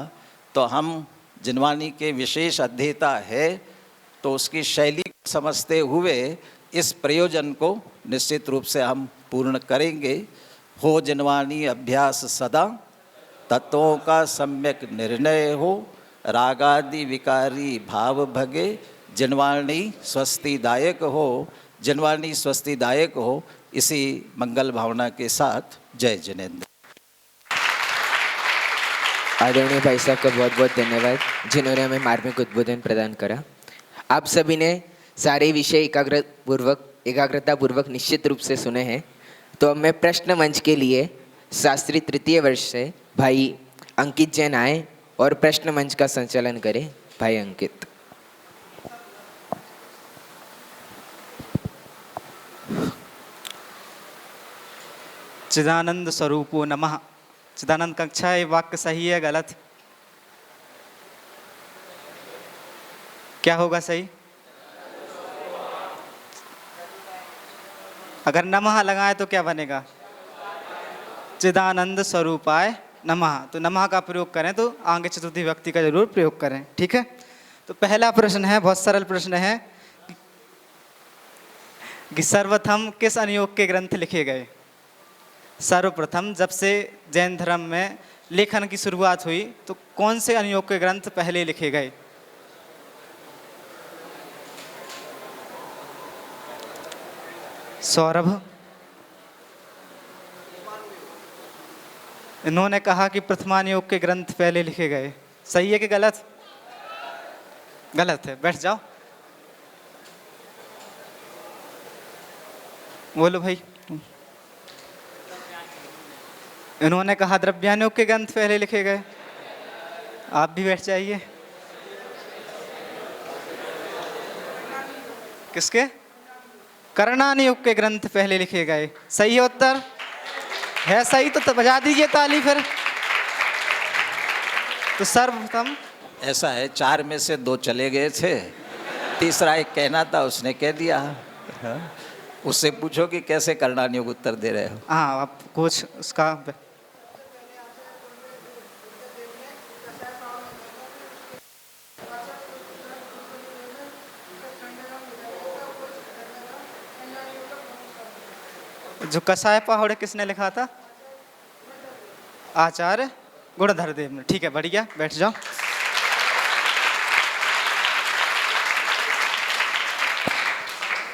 तो हम जिनवानी के विशेष अध्येता है तो उसकी शैली को समझते हुए इस प्रयोजन को निश्चित रूप से हम पूर्ण करेंगे। हो जिनवानी अभ्यास सदा, तत्वों का सम्यक निर्णय हो, रागादि विकारी भाव भगे, जिनवाणी स्वस्तिदायक हो, जिनवाणी स्वस्तिदायक हो। इसी मंगल भावना के साथ जय जिनेंद्र।
आदरणीय भाई साहब का बहुत बहुत धन्यवाद, जिन्होंने हमें मार्मिक उद्बोधन प्रदान करा। आप सभी ने सारे विषय एकाग्रतापूर्वक निश्चित रूप से सुने हैं। तो अब मैं प्रश्न मंच के लिए शास्त्री तृतीय वर्ष से भाई अंकित जैन आए और प्रश्न मंच का संचालन करें। भाई अंकित।
चिदानंद स्वरूपो नमः। चिदानंद कक्षा ये वाक्य सही है गलत? क्या होगा सही? अगर नमः लगाए तो क्या बनेगा? चिदानंद स्वरूपाय नमः। तो नमः का प्रयोग करें तो आगे चतुर्थी व्यक्ति का जरूर प्रयोग करें, ठीक है। तो पहला प्रश्न है, बहुत सरल प्रश्न है कि सर्वप्रथम किस अनुयोग के ग्रंथ लिखे गए? सर्वप्रथम जब से जैन धर्म में लेखन की शुरुआत हुई तो कौन से अनुयोग के ग्रंथ पहले लिखे गए? सौरभ, इन्होंने कहा कि प्रथमान योग के ग्रंथ पहले लिखे गए, सही है कि गलत? गलत है, बैठ जाओ। बोलो भाई। इन्होंने कहा द्रव्यान योग के ग्रंथ पहले लिखे गए, आप भी बैठ जाइए। किसके? करणान योग के ग्रंथ पहले लिखे गए, सही है उत्तर? है सही तो बजा दीजिए ताली फिर। तो सर्वप्रथम
ऐसा है, 4 में से 2 चले गए थे, तीसरा एक कहना था, उसने कह दिया। हाँ? उससे पूछो कि कैसे करणान योग उत्तर दे रहे हो।
हाँ, आप कुछ उसका जो कसाय पहाड़ किसने लिखा था? आचार्य गुणधर देव ने। ठीक है, बढ़िया, बैठ जाओ।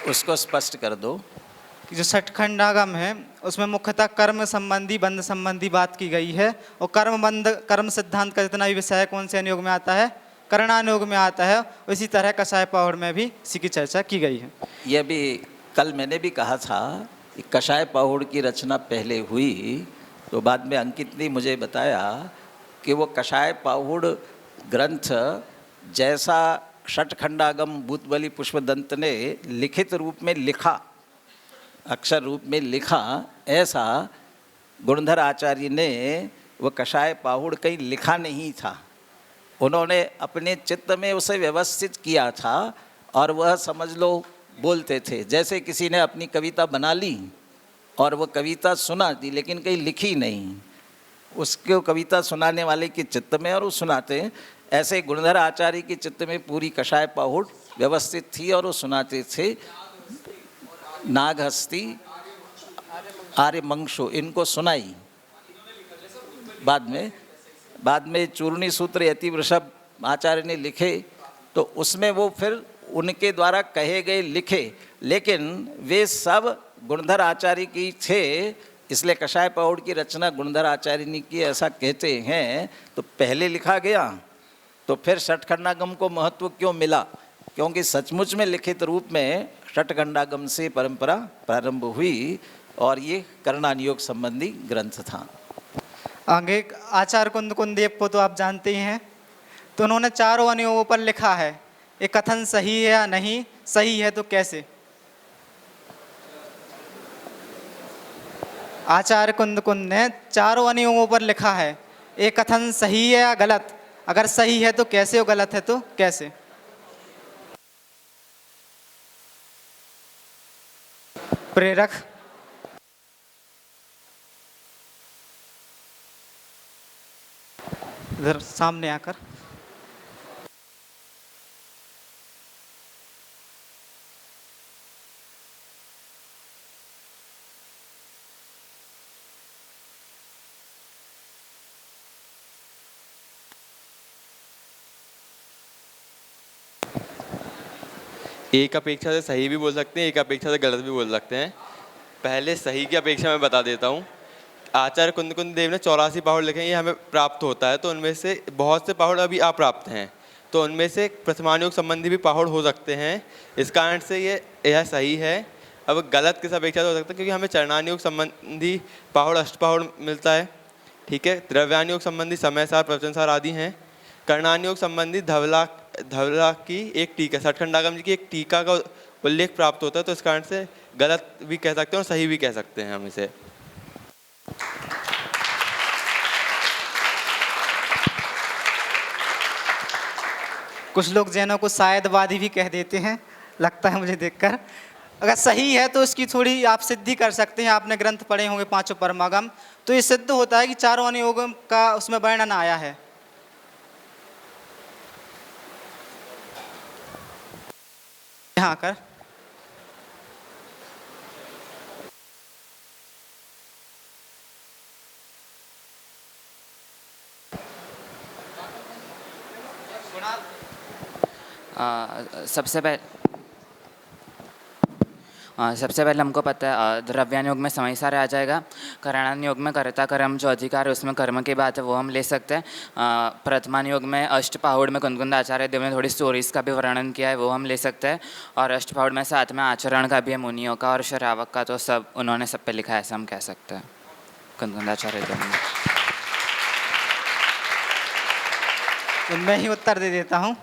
उसको स्पष्ट कर दो
कि जो सठखंडागम है उसमें मुख्यतः कर्म संबंधी, बंध संबंधी बात की गई है, और कर्म बंध, कर्म सिद्धांत का जितना भी विषय है कौन से अनुयोग में आता है? करणान योग में आता है। इसी तरह कसाय पहाड़ में भी इसी की चर्चा की गई है।
यह भी कल मैंने भी कहा था कि कषाय पहुड़ की रचना पहले हुई, तो बाद में अंकित ने मुझे बताया कि वो कषाय पहुड़ ग्रंथ जैसा षटखंडागम भूतबली पुष्पदंत ने लिखित रूप में लिखा, अक्षर रूप में लिखा, ऐसा गुणधर आचार्य ने वह कषाय पहुड़ कहीं लिखा नहीं था। उन्होंने अपने चित्त में उसे व्यवस्थित किया था और वह समझ लो बोलते थे। जैसे किसी ने अपनी कविता बना ली और वह कविता सुना दी लेकिन कहीं लिखी नहीं, उसको कविता सुनाने वाले के चित्त में और वो सुनाते, ऐसे गुणधर आचार्य के चित्त में पूरी कषाय पहुड़ व्यवस्थित थी और वो सुनाते थे। नागहस्ती, आर्यमंशो, इनको सुनाई। बाद में चूर्णी सूत्र यति वृषभ आचार्य ने लिखे, तो उसमें वो फिर उनके द्वारा कहे गए लिखे, लेकिन वे सब गुणधर आचार्य की थे, इसलिए कषाय पहुड़ की रचना गुणधर आचार्य ने की ऐसा कहते हैं। तो पहले लिखा गया तो फिर षटखंडागम को महत्व क्यों मिला? क्योंकि सचमुच में लिखित रूप में षटखंडागम से परंपरा प्रारंभ हुई और ये करणान योग संबंधी ग्रंथ था।
आगे आचार्य कुंद देव को तो आप जानते ही हैं, तो उन्होंने चारों अनुयोगों पर लिखा है। ये कथन सही है या नहीं? सही है तो कैसे? आचार्य कुंद ने चारों अनुयोगों पर लिखा है, ये कथन सही है या गलत? अगर सही है तो कैसे, और गलत है तो कैसे? प्रेरक इधर सामने आकर।
एक अपेक्षा से सही भी बोल सकते हैं, एक अपेक्षा से गलत भी बोल सकते हैं। पहले सही की अपेक्षा मैं बता देता हूँ। आचार्य कुंद देव ने 84 पहाड़ लिखे हैं, ये हमें प्राप्त होता है, तो उनमें से बहुत से पहाड़ अभी अप्राप्त हैं, तो उनमें से प्रथमानुयोग संबंधी भी पहाड़ हो सकते हैं। इस कारण से यह सही है। अब गलत किस अपेक्षा से हो सकता है? क्योंकि हमें चरणानुयोग संबंधी पहाड़ अष्टपहाड़ मिलता है, ठीक है। द्रव्यानुयोग संबंधी समयसार, प्रवचनसार आदि हैं। करणानुयोग संबंधी धवला की एक टीका, सठखंडागम जी की एक टीका का उल्लेख प्राप्त होता है, तो इस कारण से गलत भी कह सकते हैं और सही भी कह सकते हैं हम इसे।
कुछ लोग जैनों को शायदवादी भी कह देते हैं, लगता है मुझे देखकर। अगर सही है तो इसकी थोड़ी आप सिद्धि कर सकते हैं। आपने ग्रंथ पढ़े होंगे पांचों परमागम, तो ये सिद्ध होता है कि चारों अनुयोगों का उसमें वर्णन आया है। यहाँ कर
सबसे पहले सबसे पहले हमको पता है द्रव्यान योग में समय सार आ जाएगा। करणान योग में कर्ता कर्म जो अधिकार है उसमें कर्म की बात है वो हम ले सकते हैं। प्रथमान योग में अष्टपाहुड़ में कुंदकुंद आचार्य देव ने थोड़ी स्टोरीज का भी वर्णन किया है, वो हम ले सकते हैं। और अष्टपाहुड़ में साथ में आचरण का भी है, मुनियों का और श्रावक का, तो सब उन्होंने सब पे लिखा है ऐसा हम कह सकते हैं कुंदकुंद आचार्य देव ने।
तो मैं ही उत्तर दे देता हूँ।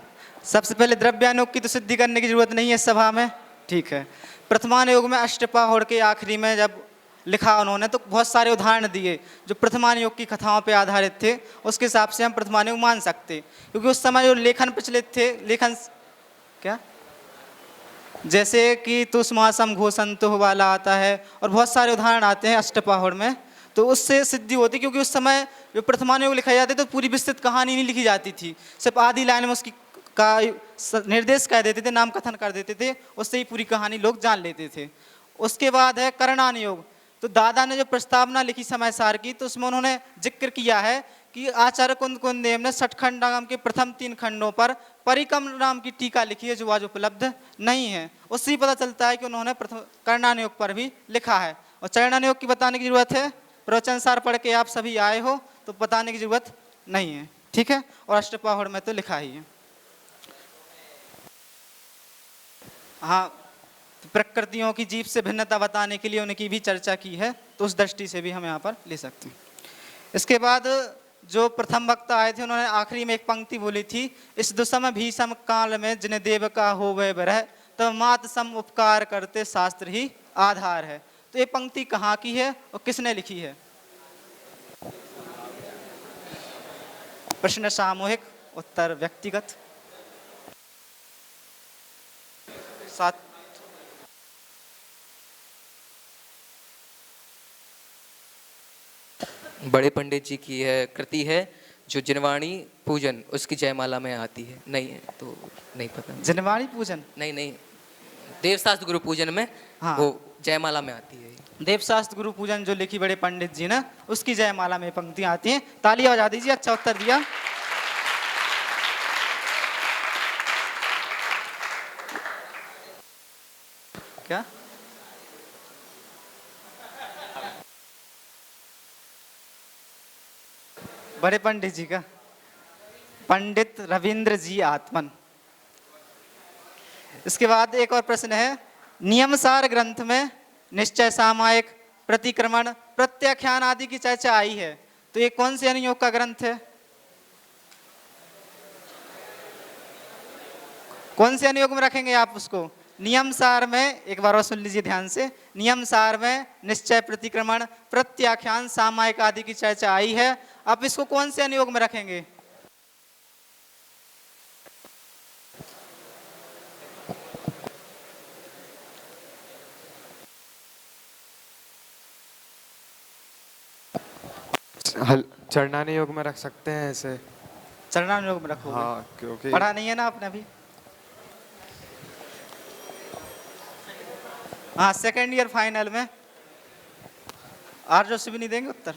सबसे पहले द्रव्यान योग की तो सिद्धि करने की जरूरत नहीं है सभा में, ठीक है। प्रथमान योग में अष्टपाहुड़ के आखिरी में जब लिखा उन्होंने तो बहुत सारे उदाहरण दिए जो प्रथमान योग की कथाओं पे आधारित थे, उसके हिसाब से हम प्रथमान योग मान सकते, क्योंकि उस समय जो लेखन प्रचलित थे, लेखन क्या जैसे कि तुष्मासम घोषंतो वाला आता है और बहुत सारे उदाहरण आते हैं अष्टपाहुड़ में, तो उससे सिद्धि होती, क्योंकि उस समय जो प्रथमान योग लिखा जाते तो पूरी विस्तृत कहानी नहीं लिखी जाती थी, सिर्फ आधी लाइन में उसकी का निर्देश कह देते थे, नाम कथन कर देते थे, उससे ही पूरी कहानी लोग जान लेते थे। उसके बाद है करणान योग। तो दादा ने जो प्रस्तावना लिखी समय सार की, तो उसमें उन्होंने जिक्र किया है कि आचार्य कुंदकुंद देव ने षटखंडागम के प्रथम 3 खंडों पर परिकम नाम की टीका लिखी है जो आज उपलब्ध नहीं है। उससे ही पता चलता है कि उन्होंने करणान योग पर भी लिखा है। और चरणान योग की बताने की जरूरत है, प्रवचन सार पढ़ के आप सभी आए हो तो बताने की जरूरत नहीं है, ठीक है। और अष्टपाहुड़ में तो लिखा ही है। हाँ, तो प्रकृतियों की जीव से भिन्नता बताने के लिए उनकी भी चर्चा की है, तो उस दृष्टि से भी हम यहाँ पर ले सकते हैं। इसके बाद जो प्रथम वक्ता आए थे उन्होंने आखिरी में एक पंक्ति बोली थी, इस दुसम भीषम काल में जिन देव का हो वह बरह तब मात सम उपकार करते शास्त्र ही आधार है। तो ये पंक्ति कहाँ की है और किसने लिखी है? प्रश्न सामूहिक, उत्तर व्यक्तिगत। सात
बड़े पंडित जी की है कृति है जो जिनवाणी पूजन उसकी जयमाला में आती है। नहीं है तो नहीं पता।
जिनवाणी पूजन
नहीं, देवशास्त्र गुरु पूजन में
हाँ,
वो जयमाला में आती है।
देवशास्त्र गुरु पूजन जो लिखी बड़े पंडित जी ने, उसकी जयमाला में पंक्तियां आती हैं। तालियां बजा दीजिए, अच्छा उत्तर दिया। क्या बड़े पंडित जी का? पंडित रविंद्र जी आत्मन। इसके बाद एक और प्रश्न है, नियमसार ग्रंथ में निश्चय सामायिक प्रतिक्रमण प्रत्याख्यान आदि की चर्चा आई है, तो ये कौन से अनुयोग का ग्रंथ है? कौन से अनुयोग में रखेंगे आप उसको? नियम सार में, एक बार और सुन लीजिए ध्यान से, नियम सार में निश्चय प्रतिक्रमण प्रत्याख्यान सामायिक आदि की चर्चा आई है, आप इसको कौन से अनुयोग में रखेंगे?
चरणान योग में रख सकते हैं ऐसे।
चरणान योग में रखोगे?
हाँ, क्योंकि
पढ़ा नहीं है ना आपने अभी। हाँ, सेकेंड ईयर फाइनल में आर्जो से भी नहीं देंगे उत्तर।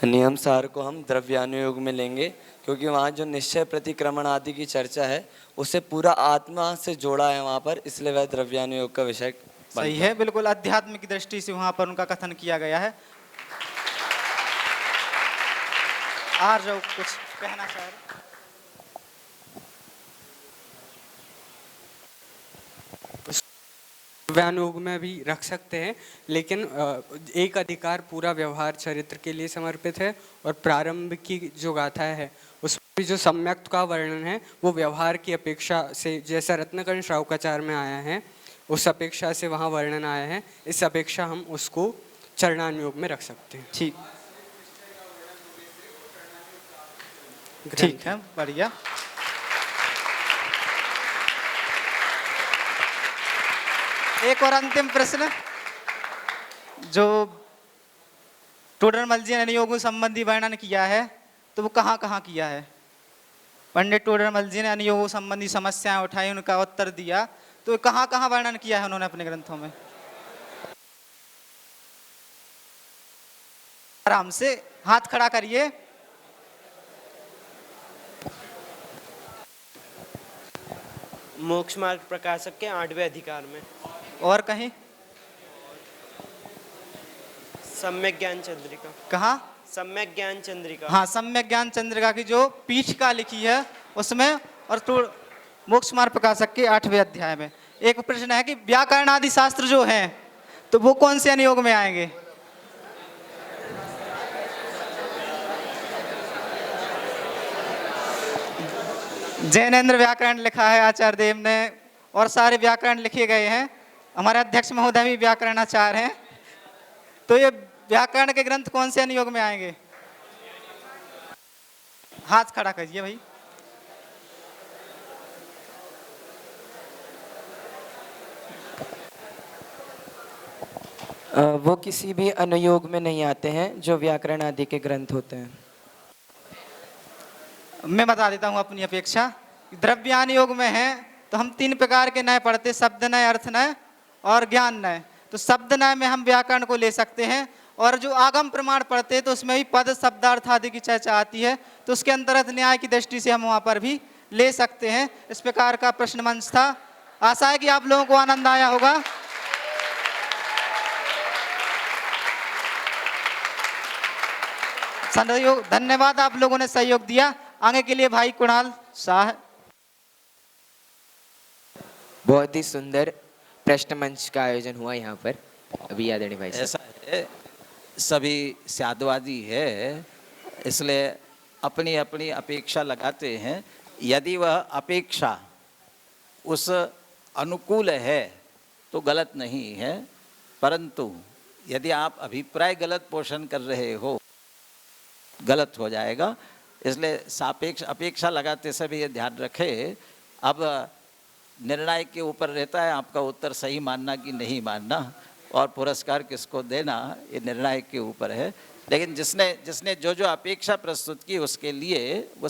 नियम सार को हम द्रव्यानुयोग में लेंगे, क्योंकि वहाँ जो निश्चय प्रतिक्रमण आदि की चर्चा है उसे पूरा आत्मा से जोड़ा है वहाँ पर, इसलिए वह द्रव्यानुयोग का विषय
सही है, बिल्कुल अध्यात्म की दृष्टि से वहाँ पर उनका कथन किया गया है। आर्जो कुछ कहना चाह रहे?
द्रव्यानुयोग में भी रख सकते हैं, लेकिन एक अधिकार पूरा व्यवहार चरित्र के लिए समर्पित है और प्रारंभ की जो गाथा है उसमें भी जो सम्यक का वर्णन है वो व्यवहार की अपेक्षा से, जैसा रत्नकर्ण श्रावकाचार में आया है उस अपेक्षा से वहाँ वर्णन आया है, इस अपेक्षा हम उसको चरणानुयोग में रख सकते हैं।
ठीक ठीक है, बढ़िया। एक और अंतिम प्रश्न, जो टोडरमल जी ने अनुयोगों संबंधी वर्णन किया है तो वो कहाँ कहाँ किया है? पंडित टोडरमल जी ने अनुयोगों संबंधी समस्याएं उठाई, उनका उत्तर दिया, तो कहाँ कहाँ वर्णन किया है उन्होंने अपने ग्रंथों में? आराम से हाथ खड़ा करिए।
मोक्ष मार्ग प्रकाशक के 8वें अधिकार में।
और कहीं?
सम्यक ज्ञान चंद्रिका।
कहाँ?
सम्यक ज्ञान चंद्रिका।
हाँ, सम्यक ज्ञान चंद्रिका की जो पीठिका लिखी है उसमें, और तो मोक्ष मार्ग प्रकाशक के 8वें अध्याय में। एक प्रश्न है कि व्याकरण आदि शास्त्र जो हैं तो वो कौन से अनुयोग में आएंगे? जैनेन्द्र व्याकरण लिखा है आचार्य देव ने, और सारे व्याकरण लिखे गए हैं। हमारे अध्यक्ष महोदय भी व्याकरणाचार्य हैं। तो ये व्याकरण के ग्रंथ कौन से अनुयोग में आएंगे? हाथ खड़ा करिए भाई।
वो किसी भी अनुयोग में नहीं आते हैं जो व्याकरण आदि के ग्रंथ होते हैं।
मैं बता देता हूँ अपनी अपेक्षा। द्रव्यानुयोग में है तो हम 3 प्रकार के नय पढ़ते, शब्द नय, अर्थ नय और ज्ञान नय। तो शब्द नय में हम व्याकरण को ले सकते हैं, और जो आगम प्रमाण पढ़ते हैं तो उसमें भी पद, शब्दार्थ आदि की चर्चा आती है, तो उसके अंतर्गत न्याय की दृष्टि से हम वहाँ पर भी ले सकते हैं। इस प्रकार का प्रश्न मंच था। आशा है कि आप लोगों को आनंद आया होगा। सहयोग, धन्यवाद, आप लोगों ने सहयोग दिया। आगे के लिए भाई कुणाल शाह।
बहुत ही सुंदर प्रश्न मंच का आयोजन हुआ यहाँ पर। अभी आदरणीय भाई साहब।
ऐसा है, सभी स्यादवादी है, इसलिए अपनी अपनी अपेक्षा लगाते हैं। यदि वह अपेक्षा उस अनुकूल है तो गलत नहीं है, परंतु यदि आप अभिप्राय गलत पोषण कर रहे हो गलत हो जाएगा। इसलिए सापेक्ष अपेक्षा लगाते समय ये ध्यान रखें। अब निर्णय के ऊपर रहता है आपका उत्तर सही मानना कि नहीं मानना, और पुरस्कार किसको देना ये निर्णय के ऊपर है। लेकिन जिसने जो अपेक्षा प्रस्तुत की उसके लिए वो